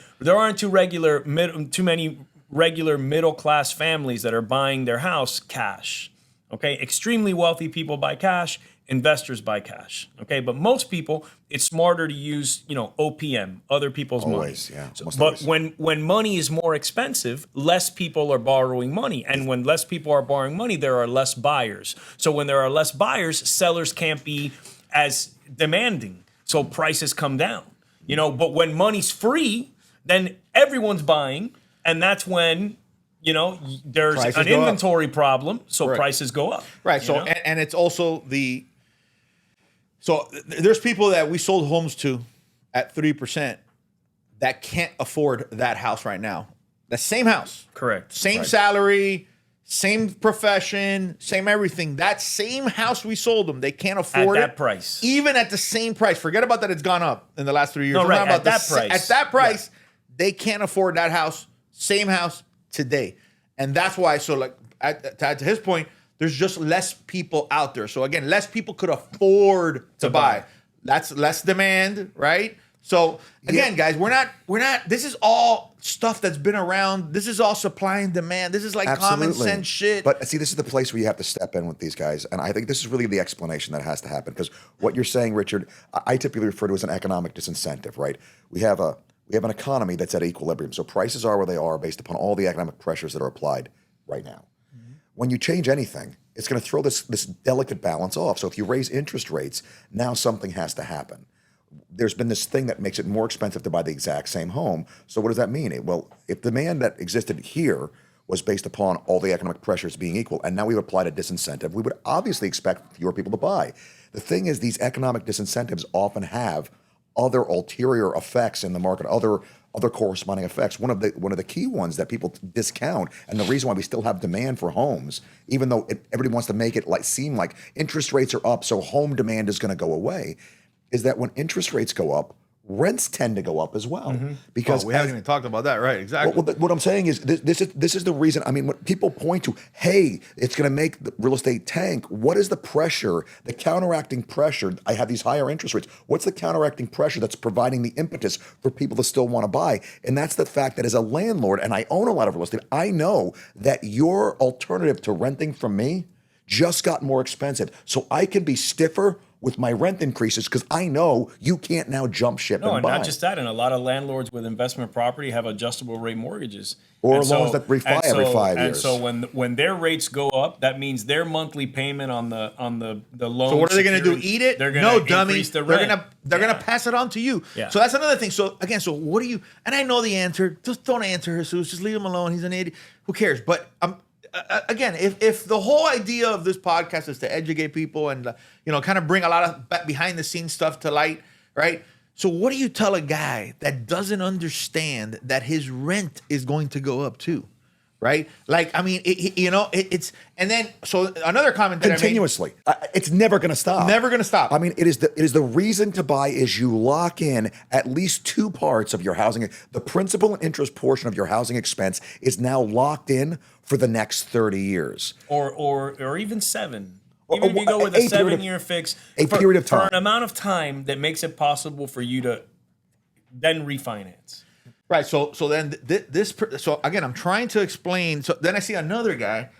regular middle class families that are buying their house cash. Okay, extremely wealthy people buy cash, investors buy cash. Okay, but most people, it's smarter to use OPM, other people's Always, money. yeah, almost But always. when money is more expensive, less people are borrowing money, and when less people are borrowing money, there are less buyers. So when there are less buyers, sellers can't be as demanding, so prices come down. But when money's free, then everyone's buying, and that's when there's Prices an go up. inventory problem, so Correct. prices go up. Right. So and it's also there's people that we sold homes to at 3% that can't afford that house right now. The same house. Correct. Same salary, same profession, same everything. That same house we sold them, they can't afford At that it. price. Even at the same price. Forget about that it's gone up in the last 3 years. No, I'm right, talking about at that price. At that price, they can't afford that house, same house today. And that's why, so like to his point, there's just less people out there. So again, less people could afford to buy. That's less demand, right? So again, guys, we're not, this is all stuff that's been around. This is all supply and demand. This is like common sense shit. But see, this is the place where you have to step in with these guys. And I think this is really the explanation that has to happen. Because what you're saying, Richard, I typically refer to as an economic disincentive, right? We have an economy that's at equilibrium. So prices are where they are based upon all the economic pressures that are applied right now. When you change anything, it's going to throw this delicate balance off. So if you raise interest rates, now something has to happen. There's been this thing that makes it more expensive to buy the exact same home. So what does that mean? Well, if demand that existed here was based upon all the economic pressures being equal, and now we've applied a disincentive, we would obviously expect fewer people to buy. The thing is, these economic disincentives often have other ulterior effects in the market, other corresponding effects. One of the key ones that people discount, and the reason why we still have demand for homes, even though everybody wants to make it seem like interest rates are up, so home demand is going to go away, is that when interest rates go up, rents tend to go up as well. Because we haven't even talked about that, right? Exactly. what I'm saying is this is the reason. I mean, when people point to, hey, it's going to make the real estate tank. What is the pressure, the counteracting pressure? I have these higher interest rates. What's the counteracting pressure that's providing the impetus for people to still want to buy? And that's the fact that as a landlord, and I own a lot of real estate, I know that your alternative to renting from me just got more expensive. So I can be stiffer, with my rent increases because I know you can't now jump ship No, and and buy. not just that. And a lot of landlords with investment property have adjustable rate mortgages. Or And loans that refi every 5 years. And so when their rates go up, that means their monthly payment on the loan. So what are they going to do? security, Eat it? They're going No, to dummy. increase the They're rent. gonna pass it on to you. Yeah. So that's another thing. So again, so what do you? And I know the answer. Just don't answer, Jesus. Just leave him alone. He's an idiot. Who cares? But again, if the whole idea of this podcast is to educate people and kind of bring a lot of behind the scenes stuff to light, right? So what do you tell a guy that doesn't understand that his rent is going to go up too? Right? Like, I mean, it's, and then, so another comment that continuously. It's never going to stop. Never going to stop. I mean, it is the reason to buy is you lock in at least two parts of your housing. The principal and interest portion of your housing expense is now locked in for the next 30 years. Or even 7. Even if you go with a 7-year fix. Period of time. For an amount of time that makes it possible for you to then refinance. Right. So then so again, I'm trying to explain. So then I see another guy,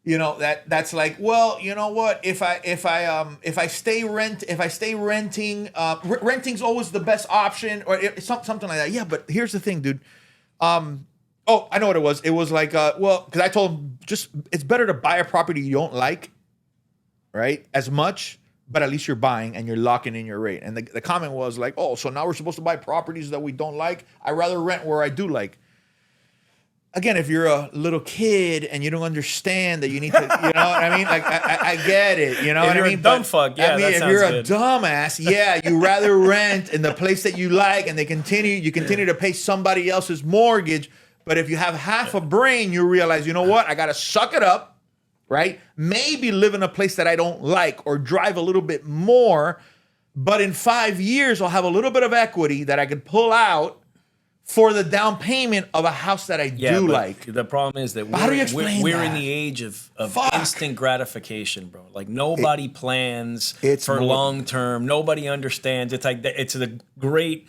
that's like, well, you know what? If I stay renting, renting's always the best option, or something like that. Yeah, but here's the thing, dude. Oh, I know what it was. It was like, because I told him it's better to buy a property you don't like, right? As much. But at least you're buying and you're locking in your rate. And the comment was like, oh, so now we're supposed to buy properties that we don't like. I'd rather rent where I do like. Again, if you're a little kid and you don't understand that you need to, you know what I mean? Like, I get it, you know what I mean? If you're a dumb fuck, yeah, I mean, that if sounds you're good. a dumbass, yeah, you rather rent in the place that you like and you continue to pay somebody else's mortgage. But if you have half a brain, you realize, you know what? I got to suck it up. Right? Maybe live in a place that I don't like or drive a little bit more, but in 5 years, I'll have a little bit of equity that I could pull out for the down payment of a house that I do like. The problem is that How do you explain we're that? in the age of instant gratification, bro. Like nobody plans for long term. Nobody understands. It's like it's the great.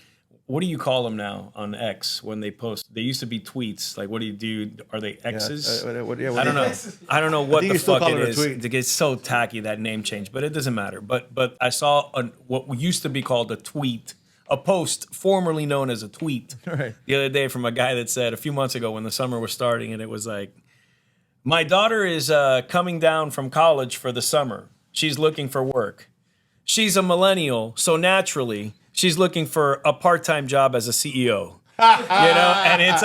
What do you call them now on X when they post? They used to be tweets. Like, what do you do? Are they X's? I don't know. I don't know what the fuck it is. It gets so tacky, that name change, but it doesn't matter. But I saw what used to be called a tweet, a post formerly known as a tweet, right, the other day from a guy that said a few months ago when the summer was starting, and it was like, my daughter is coming down from college for the summer. She's looking for work. She's a millennial, so naturally, she's looking for a part-time job as a CEO, and it's,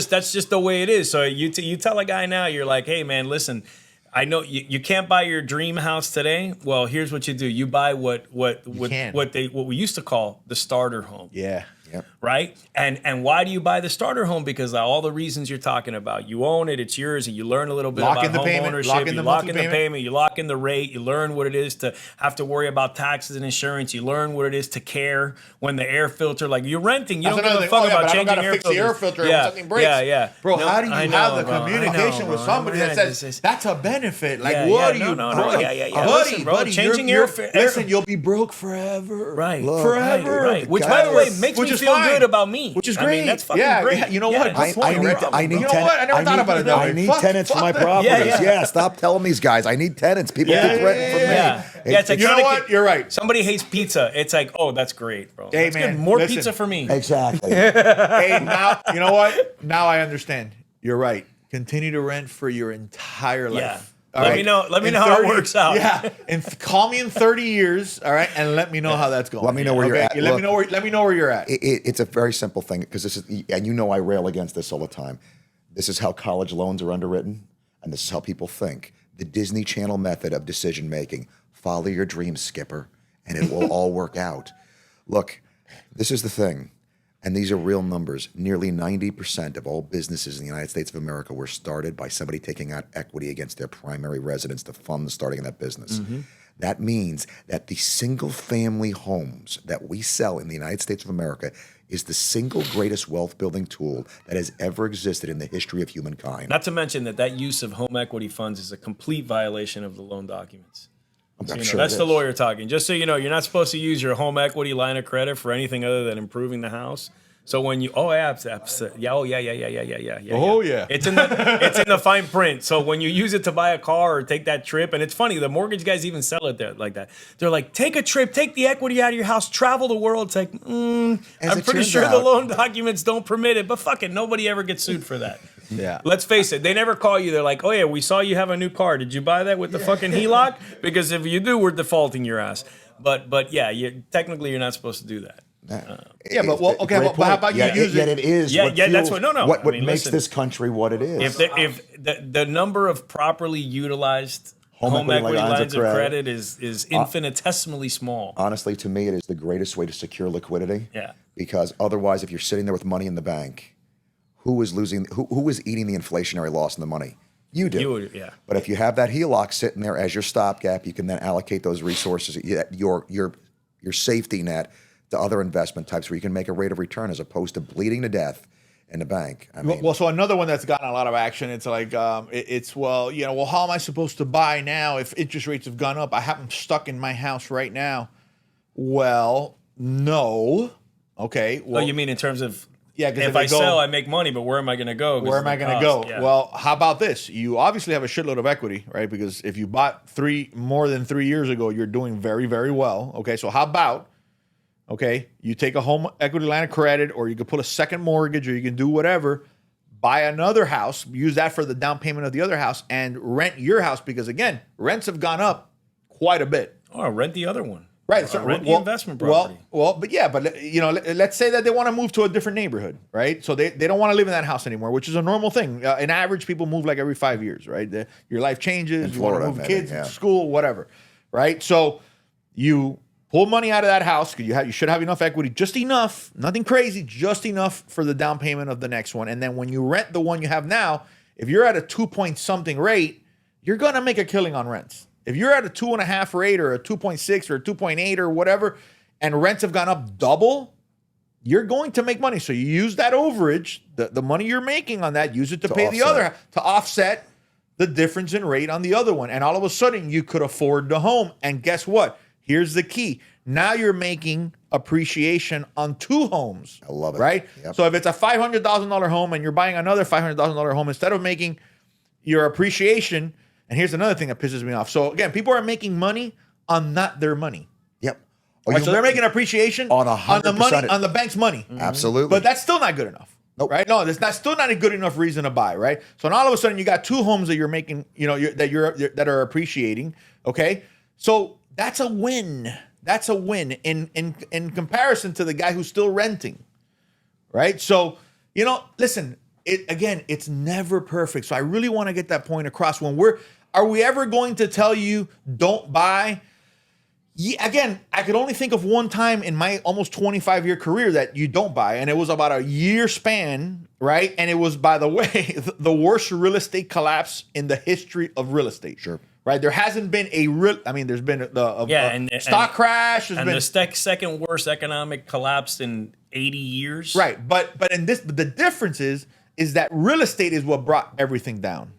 that's just the way it is. So you tell a guy now, you're like, hey man, listen, I know you can't buy your dream house today. Well, here's what you do: you buy what we used to call the starter home. Yeah. Yep. Right? And why do you buy the starter home? Because of all the reasons you're talking about. You own it, it's yours, and you learn a little bit about home ownership. You lock in the payment, you lock in the rate, you learn what it is to have to worry about taxes and insurance, you learn what it is to care when the air filter, like you're renting, you don't give a fuck about changing air filters. The air filter when something breaks. Yeah. Bro, how do you have the communication with somebody that says that's a benefit? Like, what do you buddy, changing air filter. Listen, you'll be broke forever. Right. Forever. Right. Which, by the way, makes me feel good about me. Which is great. I mean, that's fucking great. Yeah, you know what? I need tenants for my properties. Yeah. Stop telling these guys. I need tenants. People keep renting from me. Yeah, it's like, you know what? You're right. Somebody hates pizza. It's like, oh, that's great, bro. Hey, that's man, good. More listen. pizza for me. Exactly. Hey, now, you know what? Now I understand. You're right. Continue to rent for your entire life. Yeah. All Let right? me know. Let me know how it works out. Yeah, and call me in 30 years, all right, and let me know how that's going. Let me know where you're at. Let me know where you're at. It's a very simple thing because this is, and I rail against this all the time. This is how college loans are underwritten, and this is how people think. The Disney Channel method of decision making: follow your dreams, Skipper, and it will all work out. Look, this is the thing. And these are real numbers. Nearly 90% of all businesses in the United States of America were started by somebody taking out equity against their primary residence to fund the starting of that business. Mm-hmm. That means that the single-family homes that we sell in the United States of America is the single greatest wealth-building tool that has ever existed in the history of humankind. Not to mention that use of home equity funds is a complete violation of the loan documents. So, that's the lawyer talking. Just so you know, you're not supposed to use your home equity line of credit for anything other than improving the house. So when you, oh yeah, yeah, oh yeah. Oh, yeah. It's in the fine print. So when you use it to buy a car or take that trip, and it's funny, the mortgage guys even sell it there like that. They're like, take a trip, take the equity out of your house, travel the world. It's like, I'm pretty sure the loan documents don't permit it, but fuck it, nobody ever gets sued for that. Yeah. Let's face it, they never call you. They're like, oh yeah, we saw you have a new car. Did you buy that with the fucking HELOC? Because if you do, we're defaulting your ass. But yeah, technically you're not supposed to do that. Yeah, but but how about you use Yet it? it is. Yeah, what yeah, that's fuels- what. No. What I mean, makes listen, this country what it is? if the number of properly utilized home equity lines of credit is infinitesimally small. Honestly, to me, it is the greatest way to secure liquidity. Yeah. Because otherwise, if you're sitting there with money in the bank, who is losing? Who is eating the inflationary loss in the money? You do. Yeah. But if you have that HELOC sitting there as your stopgap, you can then allocate those resources, your safety net, to other investment types where you can make a rate of return as opposed to bleeding to death in the bank. I mean, Well, so another one that's gotten a lot of action. It's like how am I supposed to buy now if interest rates have gone up? I'm stuck in my house right now. Well, no. Okay. Well, Oh, you mean in terms of because if I sell, I make money, but where am I going to go? Where am I going to go? Yeah. Well, how about this? You obviously have a shitload of equity, right? Because if you bought more than 3 years ago, you're doing very, very well. Okay, so how about, you take a home equity line of credit, or you could put a second mortgage, or you can do whatever, buy another house, use that for the down payment of the other house, and rent your house, because again, rents have gone up quite a bit. Oh, rent the other one. Right, so rent the investment property. But let's say that they want to move to a different neighborhood, right? So they don't want to live in that house anymore, which is a normal thing. In average, people move like every 5 years, right? Your life changes, you want to move kids, school, whatever, right? So you pull money out of that house because you should have enough equity, just enough, nothing crazy, just enough for the down payment of the next one. And then when you rent the one you have now, if you're at a 2-point-something rate, you're gonna make a killing on rents. If you're at a 2.5 rate or a 2.6 or a 2.8 or whatever, and rents have gone up double, you're going to make money. So you use that overage, the money you're making on that, use it to pay the other, to offset the difference in rate on the other one. And all of a sudden, you could afford the home. And guess what? Here's the key. Now you're making appreciation on 2 homes. I love it. Right? Yep. So if it's a $500,000 home and you're buying another $500,000 home, instead of making your appreciation. And here's another thing that pisses me off. So again, people are making money on not their money. Yep. Right, so they're making appreciation on the money, on the bank's money. Absolutely. But that's still not good enough. Nope. Right? No, that's still not a good enough reason to buy, right? So now all of a sudden you got 2 homes that you're making, that are appreciating. Okay. So that's a win. That's a win in comparison to the guy who's still renting. Right? So, listen, it's never perfect. So I really want to get that point across. Are we ever going to tell you don't buy? Yeah, again, I could only think of one time in my almost 25-year career that you don't buy, and it was about a year span, right? And it was, by the way, the worst real estate collapse in the history of real estate. Sure. Right? There hasn't been there's been a stock crash. The second worst economic collapse in 80 years. Right. But in this, the difference is that real estate is what brought everything down.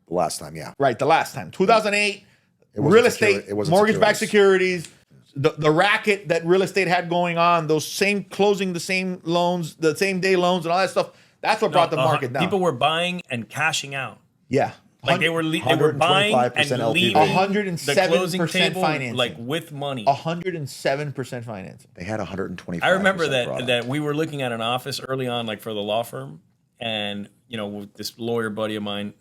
The last time, yeah. Right, the last time. 2008, real estate, mortgage-backed securities, the racket that real estate had going on, closing the same loans, the same day loans and all that stuff, that's what brought the market down. People were buying and cashing out. Yeah. Like they were buying and leaving 107% the closing table financing. like with money. 107% financing. They had 125%. I remember that we were looking at an office early on, like for the law firm, and with this lawyer buddy of mine,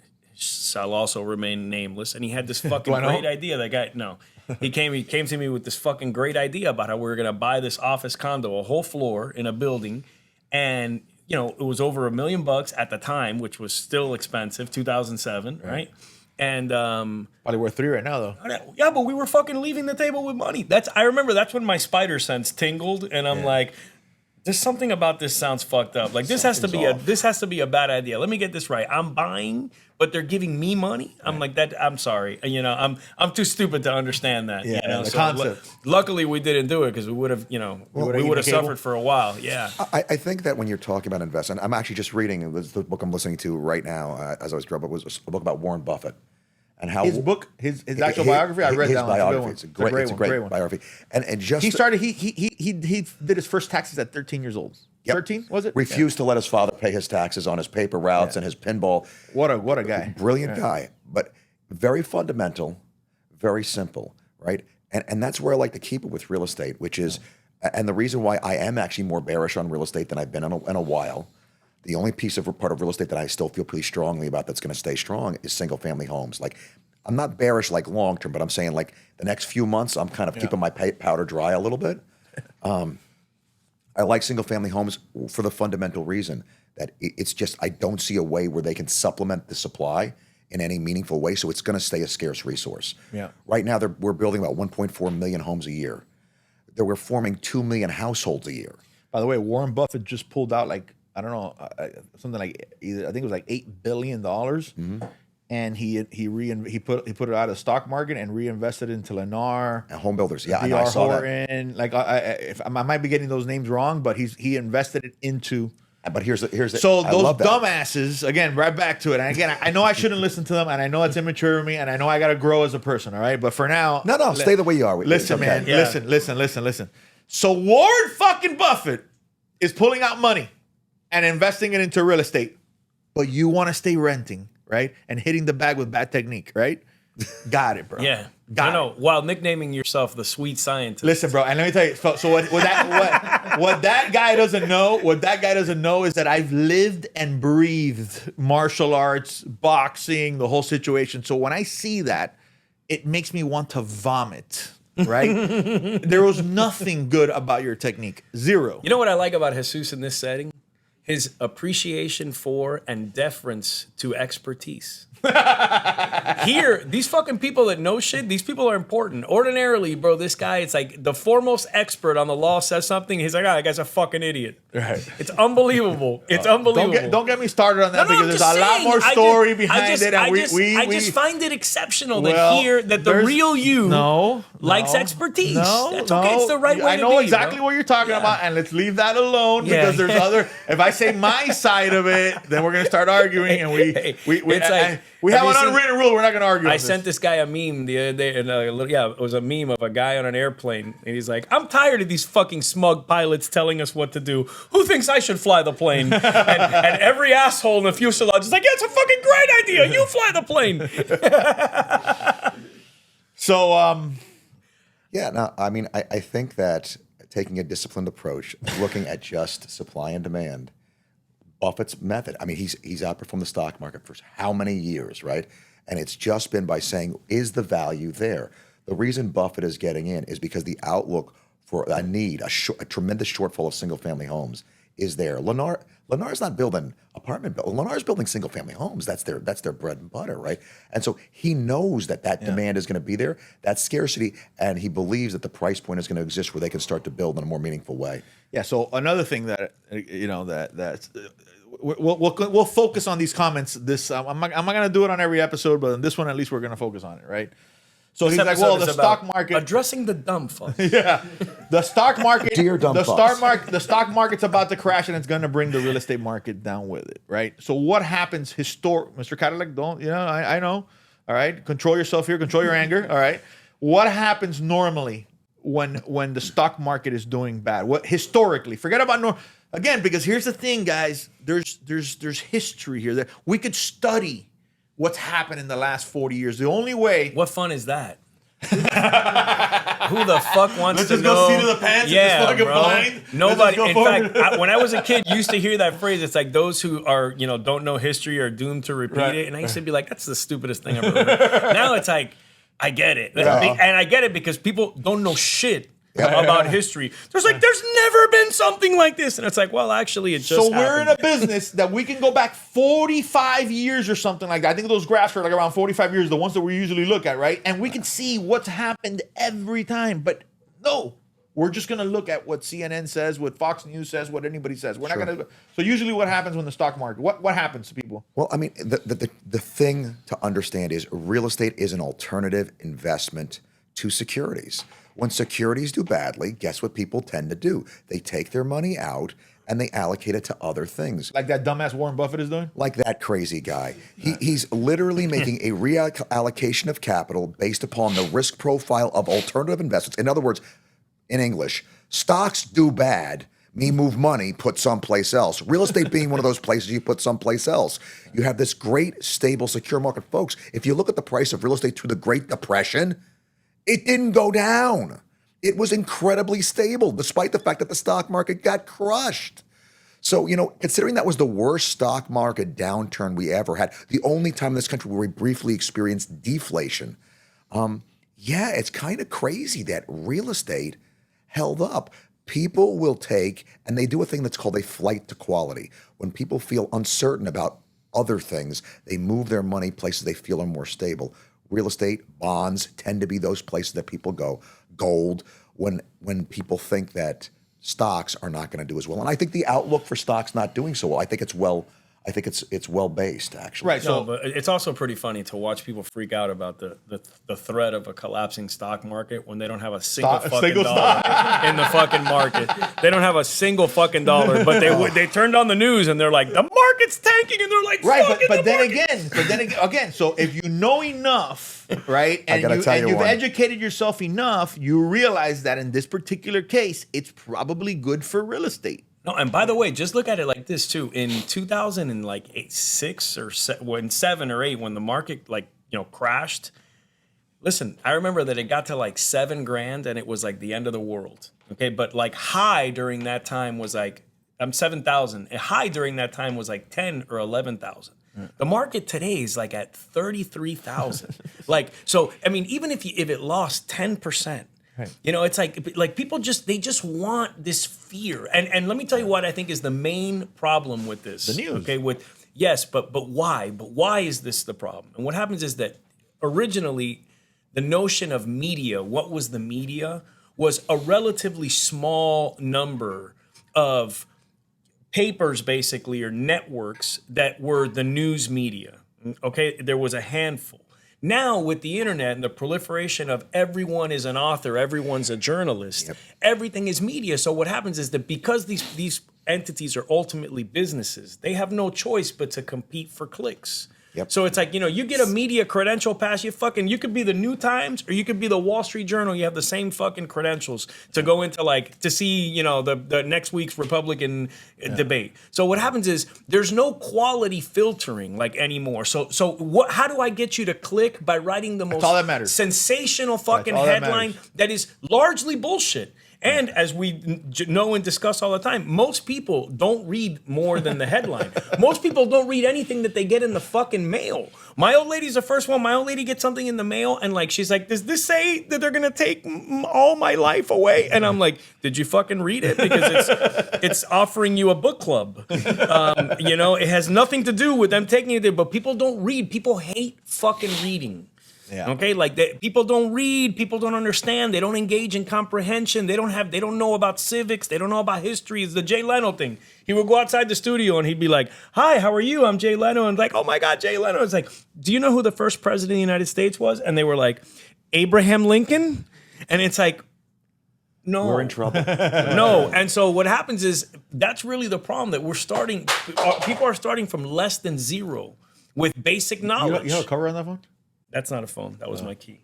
I'll also remain nameless, and he had this fucking great idea. That guy, no, he came to me with this fucking great idea about how we were gonna buy this office condo, a whole floor in a building, and it was over $1 million at the time, which was still expensive, 2007, right? And probably worth 3 right now, though. Yeah, but we were fucking leaving the table with money. I remember that's when my spider sense tingled, and I'm like, there's something about this sounds fucked up. Like this has to be a bad idea. Let me get this right. I'm buying, but they're giving me money. I'm like that. I'm sorry. I'm too stupid to understand that. Yeah, the concept. Luckily, we didn't do it because we would have, we would have suffered for a while. Yeah. I think that when you're talking about investment, I'm actually just reading the book I'm listening to right now as I was driving. It was a book about Warren Buffett. And how his actual biography, I read that one. Biography. It's a great one. biography. And just he started he did his first taxes at 13 years old. Yep. 13, was it? Refused to let his father pay his taxes on his paper routes and his pinball. What a guy. Brilliant guy, but very fundamental, very simple, right? And that's where I like to keep it with real estate, which is, and the reason why I am actually more bearish on real estate than I've been in a while, the only piece of part of real estate that I still feel pretty strongly about that's going to stay strong is single family homes. Like, I'm not bearish like long term, but I'm saying like the next few months, I'm kind of keeping my powder dry a little bit. I like single family homes for the fundamental reason that it's just, I don't see a way where they can supplement the supply in any meaningful way. So it's going to stay a scarce resource. Yeah. Right now, we're building about 1.4 million homes a year. We're forming 2 million households a year. By the way, Warren Buffett just pulled out like, I don't know, something like either, I think it was like $8 billion. And he put it out of the stock market and reinvested into Lennar And home builders. Yeah, I D.R. saw Horton. that. Like I might be getting those names wrong, but he invested it into. But here's the So I those love that. dumbasses, again, right back to it. And again, I know I shouldn't listen to them, and I know it's immature of me, and I know I got to grow as a person. All right, but for now, No, stay the way you are. Listen, It's okay. man. Yeah. Listen. So Warren fucking Buffett is pulling out money and investing it into real estate, but you want to stay renting, right? And hitting the bag with bad technique, right? Got it, bro. Yeah. Got I know. While nicknaming yourself the sweet scientist. Listen, bro, and let me tell you. So what that guy doesn't know is that I've lived and breathed martial arts, boxing, the whole situation. So when I see that, it makes me want to vomit. Right? There was nothing good about your technique. Zero. You know what I like about Jesus in this setting? His appreciation for and deference to expertise. Here, these fucking people that know shit, these people are important. Ordinarily, bro, this guy, it's like the foremost expert on the law says something, he's like, that guy's a fucking idiot. Right. It's unbelievable. It's unbelievable. Don't get me started on that No, because I'm there's just a lot saying, more story behind it. And I just find it exceptional that Well, here, that the there's- real you no, likes no, expertise. No, That's okay. It's the right way I to know be, exactly bro. what you're talking about, and let's leave that alone because there's other. If I say my side of it, then we're gonna start arguing, and we It's have like, an unwritten rule. We're not gonna argue. I sent this guy a meme the other day, and it was a meme of a guy on an airplane, and he's like, "I'm tired of these fucking smug pilots telling us what to do. Who thinks I should fly the plane?" and every asshole in the fuselage is like, "Yeah, it's a fucking great idea. You fly the plane." So, Yeah, no, I mean, I think that taking a disciplined approach, looking at just supply and demand, Buffett's method, I mean, he's outperformed the stock market for how many years, right? And it's just been by saying, is the value there? The reason Buffett is getting in is because the outlook for a tremendous shortfall of single-family homes is there. Lennar's not building apartment buildings. Lennar's building single-family homes. That's their bread and butter, right? And so he knows that demand is going to be there, that scarcity, and he believes that the price point is going to exist where they can start to build in a more meaningful way. yeah. So another thing that we'll focus on these comments. This I'm not gonna do it on every episode, but in this one at least we're gonna focus on it, right? So he's like, well, the stock market. Addressing the dumb fuck. Yeah, the stock market. Dear dumb the fucks. the stock market's about to crash, and it's going to bring the real estate market down with it, right? So what happens? Mr. Cadillac, don't I know. All right, control yourself here. Control your anger. All right, what happens normally when the stock market is doing bad? What historically? Forget about again, because here's the thing, guys. There's history here that we could study. What's happened in the last 40 years? The only way. What fun is that? Who the fuck wants Let's to just know? go seat of the pants and just fucking bro. blind. Nobody. Let's In just go fact, when I was a kid, you used to hear that phrase. It's like those who are, don't know history are doomed to repeat Right. it. And I used to be like, that's the stupidest thing I've ever heard. Now it's like, I get it. And I get it because people don't know shit about history. There's never been something like this. And it's like, well, actually, it just So we're in a happened. business that we can go back 45 years or something like that. I think those graphs are like around 45 years, the ones that we usually look at, right? And we can see what's happened every time. But no, we're just going to look at what CNN says, what Fox News says, what anybody says. We're not going to. So usually what happens when the stock market, what happens to people? Well, I mean, the thing to understand is real estate is an alternative investment to securities. When securities do badly, guess what people tend to do? They take their money out and they allocate it to other things. Like that dumbass Warren Buffett is doing? Like that crazy guy. He's literally making a reallocation of capital based upon the risk profile of alternative investments. In other words, in English, stocks do bad, Me move money, put someplace else. Real estate being one of those places you put someplace else. You have this great, stable, secure market. Folks, if you look at the price of real estate through the Great Depression, it didn't go down. It was incredibly stable, despite the fact that the stock market got crushed. So, considering that was the worst stock market downturn we ever had, the only time in this country where we briefly experienced deflation, it's kind of crazy that real estate held up. People will take, and they do a thing that's called a flight to quality. When people feel uncertain about other things, they move their money places they feel are more stable. Real estate, bonds tend to be those places that people go. Gold, when people think that stocks are not going to do as well. And I think the outlook for stocks not doing so well, I think it's well based, actually. Right. So, but it's also pretty funny to watch people freak out about the threat of a collapsing stock market when they don't have a single dollar in the fucking market. They don't have a single fucking dollar, but they turned on the news and they're like, the market's tanking, and they're like, right. But then again, so if you know enough, right, and you've educated yourself enough, you realize that in this particular case, it's probably good for real estate. No, and by the way, just look at it like this too. In 2006 or 7 or 8, when the market crashed. Listen, I remember that it got to like $7,000 and it was like the end of the world. Okay, but like high during that time was like 7,000. A high during that time was like 10 or 11,000. The market today is like at 33,000. So I mean, even if it lost 10%. Right. It's like people just want this fear. And let me tell you what I think is the main problem with this. The news. Okay, but why? But why is this the problem? And what happens is that originally the notion of media, what was the media, was a relatively small number of papers basically, or networks that were the news media. Okay, there was a handful. Now, with the internet and the proliferation of everyone is an author, everyone's a journalist, everything is media. So what happens is that because these entities are ultimately businesses, they have no choice but to compete for clicks. Yep. So it's like, you get a media credential pass, you could be the New Times or you could be the Wall Street Journal. You have the same fucking credentials to go into to see, the next week's Republican debate. So what happens is there's no quality filtering anymore. So how do I get you to click? By writing the most sensational fucking headline that is largely bullshit. And as we know and discuss all the time, most people don't read more than the headline. Most people don't read anything that they get in the fucking mail. My old lady's the first one. My old lady gets something in the mail and she's like, does this say that they're going to take all my life away? And I'm like, did you fucking read it? Because it's offering you a book club. It has nothing to do with them taking it there, but people don't read. People hate fucking reading. Yeah. Okay, people don't read, people don't understand, they don't engage in comprehension, they don't know about civics, they don't know about history. It's the Jay Leno thing. He would go outside the studio and he'd be like, "Hi, how are you? I'm Jay Leno." And oh my God, Jay Leno. It's like, do you know who the first president of the United States was? And they were like, Abraham Lincoln. And it's like, no, we're in trouble. No. And so what happens is that's really the problem, that people are starting from less than zero with basic knowledge. You have a cover on that phone? That's not a phone. That was my key.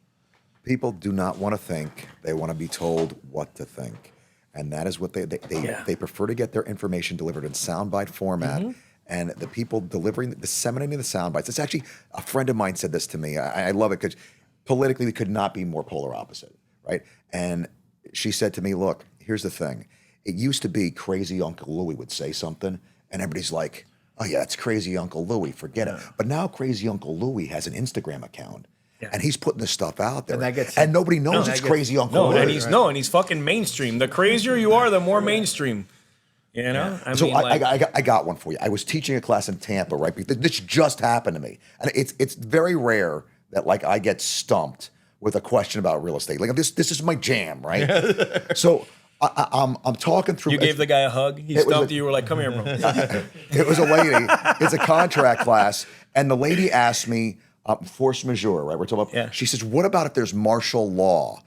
People do not want to think. They want to be told what to think. And that is what they prefer to get their information delivered in soundbite format. Mm-hmm. And the people disseminating the sound bites. It's actually, a friend of mine said this to me. I love it because politically we could not be more polar opposite, right? And she said to me, look, here's the thing. It used to be crazy Uncle Louie would say something and everybody's like, oh yeah, that's crazy Uncle Louie, forget it. But now crazy Uncle Louie has an Instagram account. Yeah. And he's putting this stuff out there, and nobody knows it's crazy Uncle Louie. And he's fucking mainstream. The crazier you are, the more mainstream. I got one for you. I was teaching a class in Tampa, right? This just happened to me, and it's very rare that I get stumped with a question about real estate. This is my jam, right? So I'm talking through. You gave the guy a hug. He stumped you. You were like, "Come here, bro." It was a lady. It's a contract class, and the lady asked me, force majeure, right? We're talking about. Yeah. She says, "What about if there's martial law?"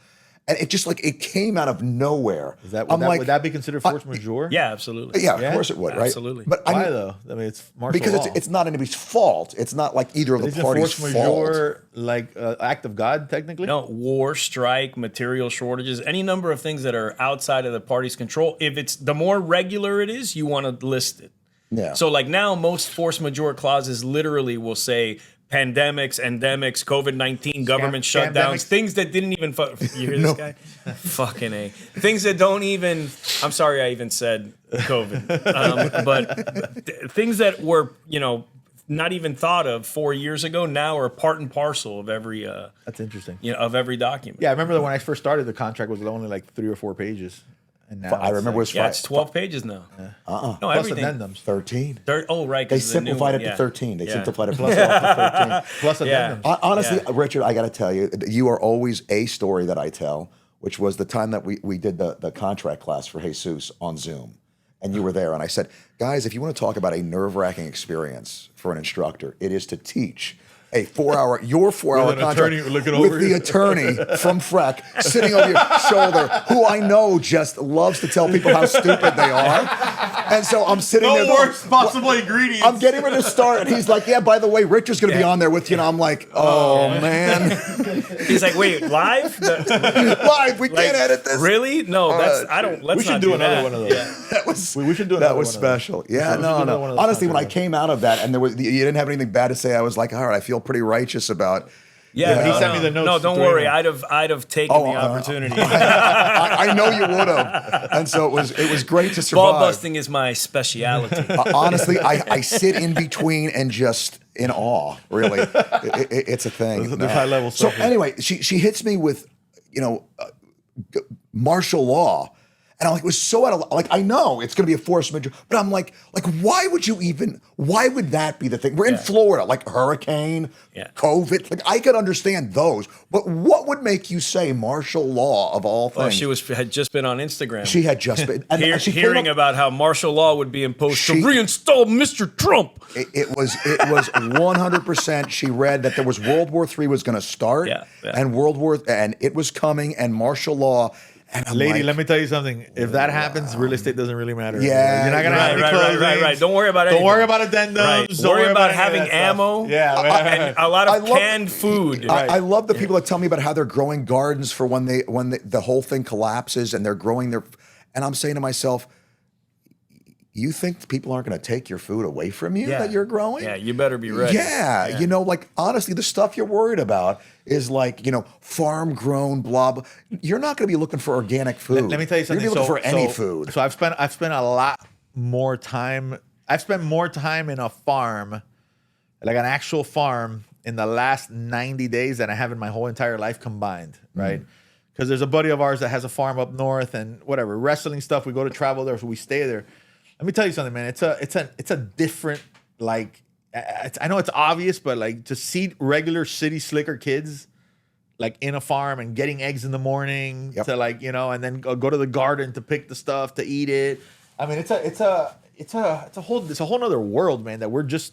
And it just like it came out of nowhere. Is that, I'm like, would that be considered force majeure? Yeah, absolutely. yeah, of course it would, right? Absolutely. But Why though? I mean, it's martial because law. it's not anybody's fault. It's not like either of the Isn't parties' force fault. majeure like act of God technically? No, war, strike, material shortages, any number of things that are outside of the party's control. If it's the more regular it is, you want to list it. Yeah. So like now, most force majeure clauses literally will say pandemics, endemics, COVID-19, government shutdowns, pandemics. things that didn't even. You hear this guy? Fucking A. Things that don't even. I'm sorry, I even said COVID, but things that were not even thought of 4 years ago now are part and parcel of every. That's interesting. Of every document. Yeah, I remember that when I first started, the contract was only like 3 or 4 pages. And now I remember it was Yeah, it's 12 pages now. No, plus everything. addendums. 13. Oh, right. They 'cause the new simplified one, it to yeah. 13. They Yeah. simplified it plus off to 13. Plus Yeah. addendums. Honestly, Yeah. Richard, I got to tell you, you are always a story that I tell, which was the time that we did the contract class for Jesus on Zoom. And you were there. And I said, guys, if you want to talk about a nerve-wracking experience for an instructor, it is to teach a 4-hour, your 4-hour With an contract attorney looking over with the you. attorney from FREC sitting over your shoulder, who I know just loves to tell people how stupid they are. And so I'm sitting there. The worst possible ingredients. I'm getting ready to start, and he's like, "Yeah, by the way, Richard's going to be on there with you." And I'm like, "Oh man, He's like, wait, live? live? We can't edit this." Really? No, that's right. I don't. Let's We should not do that. another one of those. Yeah. That was We should do that another was one of those. special. Yeah, We should no, do another one no. of those Honestly, when I contracts. came out of that, and you didn't have anything bad to say, I was like, "All right, I feel pretty righteous about." Yeah, he no, sent me no. the notes No, to don't throw worry. in. I'd have taken Oh, the opportunity. I know you would have, and so it was great to survive. Ball busting is my speciality. Honestly, I sit in between and just in awe. Really, it's a thing. There's high level So stuff here. anyway, she hits me with, martial law, and I'm like, it was so out of like I know it's going to be a force majeure, but I'm like why would that be the thing? We're in Florida, like hurricane, COVID. Like I could understand those, but what would make you say martial law of all things? Oh, she had just been on Instagram. She had just been and she came hearing up- about how martial law would be imposed to reinstall Mr. Trump. It was 100%. She read that there was World War III was going to start, and it was coming, and martial law. And I'm Lady, like, let me tell you something. If that happens, real estate doesn't really matter. Yeah, You're not gonna have any closings. Right. Don't worry about Don't anything. worry about addendums. Right. Don't Worry about any of having that stuff. ammo. Yeah, and a lot I of love- canned food. I love the people that tell me about how they're growing gardens for when the whole thing collapses and they're growing their. And I'm saying to myself, you think people aren't going to take your food away from you that you're growing? Yeah, you better be ready. Yeah, honestly, the stuff you're worried about is like, farm grown, blah, blah. You're not going to be looking for organic food. Let me tell you something. You're going to be looking for any food. So I've spent a lot more time. I've spent more time in a farm, like an actual farm, in the last 90 days than I have in my whole entire life combined. Right? Because there's a buddy of ours that has a farm up north, and whatever wrestling stuff. We go to travel there, so we stay there. Let me tell you something, man. It's a different, like, I know it's obvious, but like to see regular city slicker kids like in a farm and getting eggs in the morning to like, and then go to the garden to pick the stuff to eat it. I mean, it's a whole nother world, man, that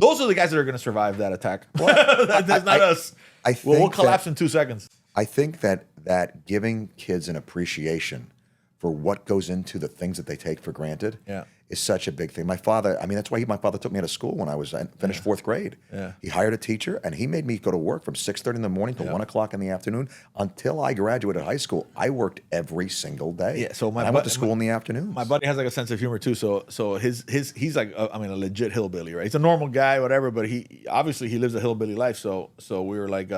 those are the guys that are going to survive that attack. That's not us. We'll collapse in 2 seconds. I think that giving kids an appreciation for what goes into the things that they take for granted is such a big thing. My father, that's why my father took me out of school when I finished 4th grade. Yeah. He hired a teacher, and he made me go to work from 6:30 in the morning to 1 o'clock in the afternoon until I graduated high school. I worked every single day. Yeah, so I went to school in the afternoons. My buddy has like a sense of humor too. So he's like a legit hillbilly, right? He's a normal guy, whatever, but he obviously lives a hillbilly life. So we were like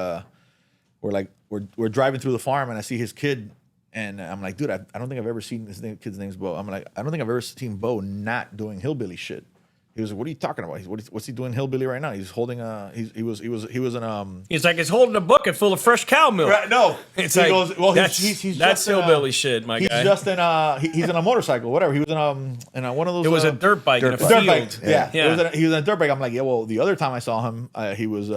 we're driving through the farm, and I see his kid. And I'm like, dude, I don't think I've ever seen kid's name's Bo. I'm like, I don't think I've ever seen Bo not doing hillbilly shit. He was like, what are you talking about? What's he doing hillbilly right now? He's holding he was in He's like, he's holding a bucket full of fresh cow milk. Right, no, It's he like, goes, well, that's just hillbilly shit, my he's guy. just in he's in a motorcycle, whatever. He was in one of those. It was a dirt bike in a dirt field. bike. Yeah. Yeah. He was in a dirt bike. I'm like, yeah. Well, the other time I saw him, he was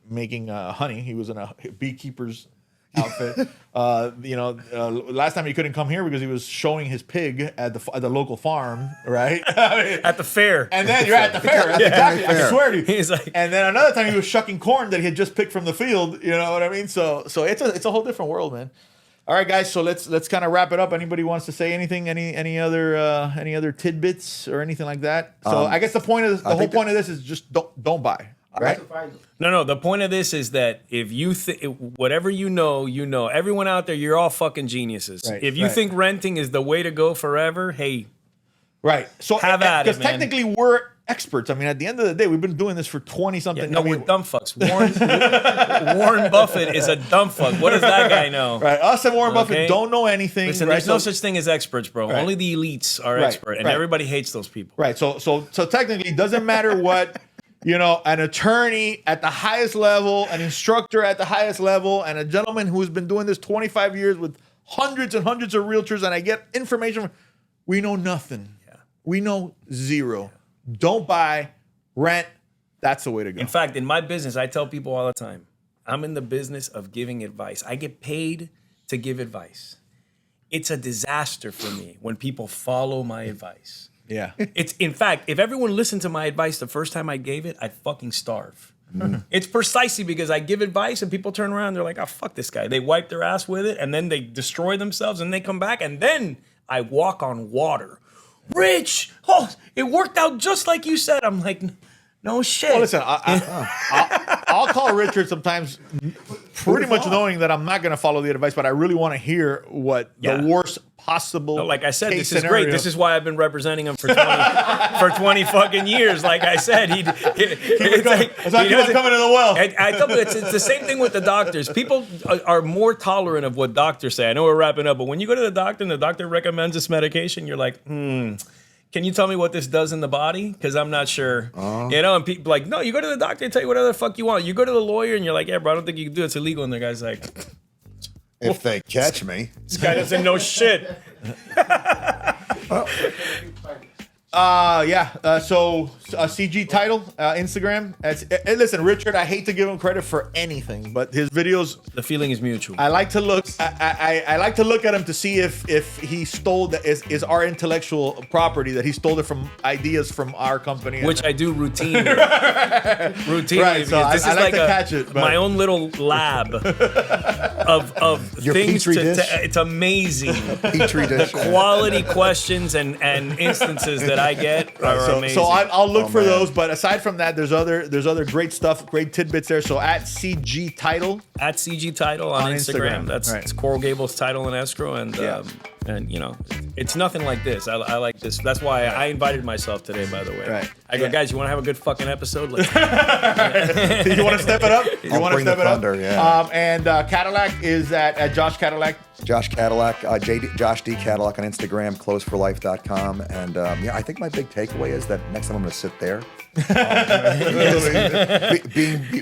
making honey. He was in a beekeeper's outfit. Last time he couldn't come here because he was showing his pig at the local farm, right? At the fair. And then you're at the fair. Exactly. I swear to you. He's like, And then another time he was shucking corn that he had just picked from the field. You know what I mean? So it's a whole different world, man. All right, guys. So let's kind of wrap it up. Anybody wants to say anything? Any other tidbits or anything like that? So I guess the whole point of this is just don't buy. Right? No. The point of this is that if you whatever you know, everyone out there, you're all fucking geniuses. Right, if you think renting is the way to go forever, hey, right. So have at it, man. Because technically we're experts. I mean, at the end of the day, we've been doing this for 20 something. No, we're dumb fucks. Warren Buffett is a dumb fuck. What does that guy know? Right. Us and Warren Buffett don't know anything. Listen, right? there's no such thing as experts, bro. Right. Only the elites are expert, and everybody hates those people. Right. So technically, it doesn't matter what, an attorney at the highest level, an instructor at the highest level, and a gentleman who's been doing this 25 years with hundreds and hundreds of realtors, and I get information. We know nothing. Yeah. We know zero. Yeah. Don't buy, rent. That's the way to go. In fact, in my business, I tell people all the time, I'm in the business of giving advice. I get paid to give advice. It's a disaster for me when people follow my advice. Yeah. It's in fact, if everyone listened to my advice the first time I gave it, I'd fucking starve. It's precisely because I give advice and people turn around, they're like, oh, fuck this guy. They wipe their ass with it and then they destroy themselves and they come back and then I walk on water. Rich, it worked out just like you said. I'm like, no shit. Well, listen, I'll call Richard sometimes pretty much knowing that I'm not going to follow the advice, but I really want to hear what the worst possible like I said, this is scenario. great. This is why I've been representing him for 20 fucking years. Like I said, keep coming to the well. I tell you, it's the same thing with the doctors. People are more tolerant of what doctors say. I know we're wrapping up, but when you go to the doctor and the doctor recommends this medication, you're like, can you tell me what this does in the body? Because I'm not sure. And people like, no, you go to the doctor and tell you whatever the fuck you want. You go to the lawyer and you're like, yeah, bro, I don't think you can do it. It's illegal. And the guy's like, if they catch me. This guy doesn't know shit. So CG title, Instagram. Listen, Richard, I hate to give him credit for anything, but his videos. The feeling is mutual. I like to look. I like to look at him to see if he stole is our intellectual property, that he stole it from ideas from our company, which I do routinely. Right. So this I is like to catch it. But my own little lab of your things. It's amazing. Petri dish. The quality questions and instances that I get are amazing. So I'll look for those, but aside from that, there's other great stuff, great tidbits there. So at CG Title on Instagram. That's right. It's Coral Gables Title and Escrow, and it's nothing like this. I like this. That's why I invited myself today. By the way, right? I go, guys, you want to have a good fucking episode? You want to step it up? You want to step it up? Yeah. And Cadillac is at Josh Cadillac. Josh Cadillac, Josh D Cadillac on Instagram, closeforlife.com. And I think my big takeaway is that next time I'm going to sit there.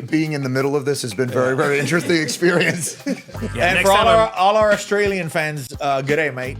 Being in the middle of this has been very, very interesting experience. And for all our Australian fans, good day, mate.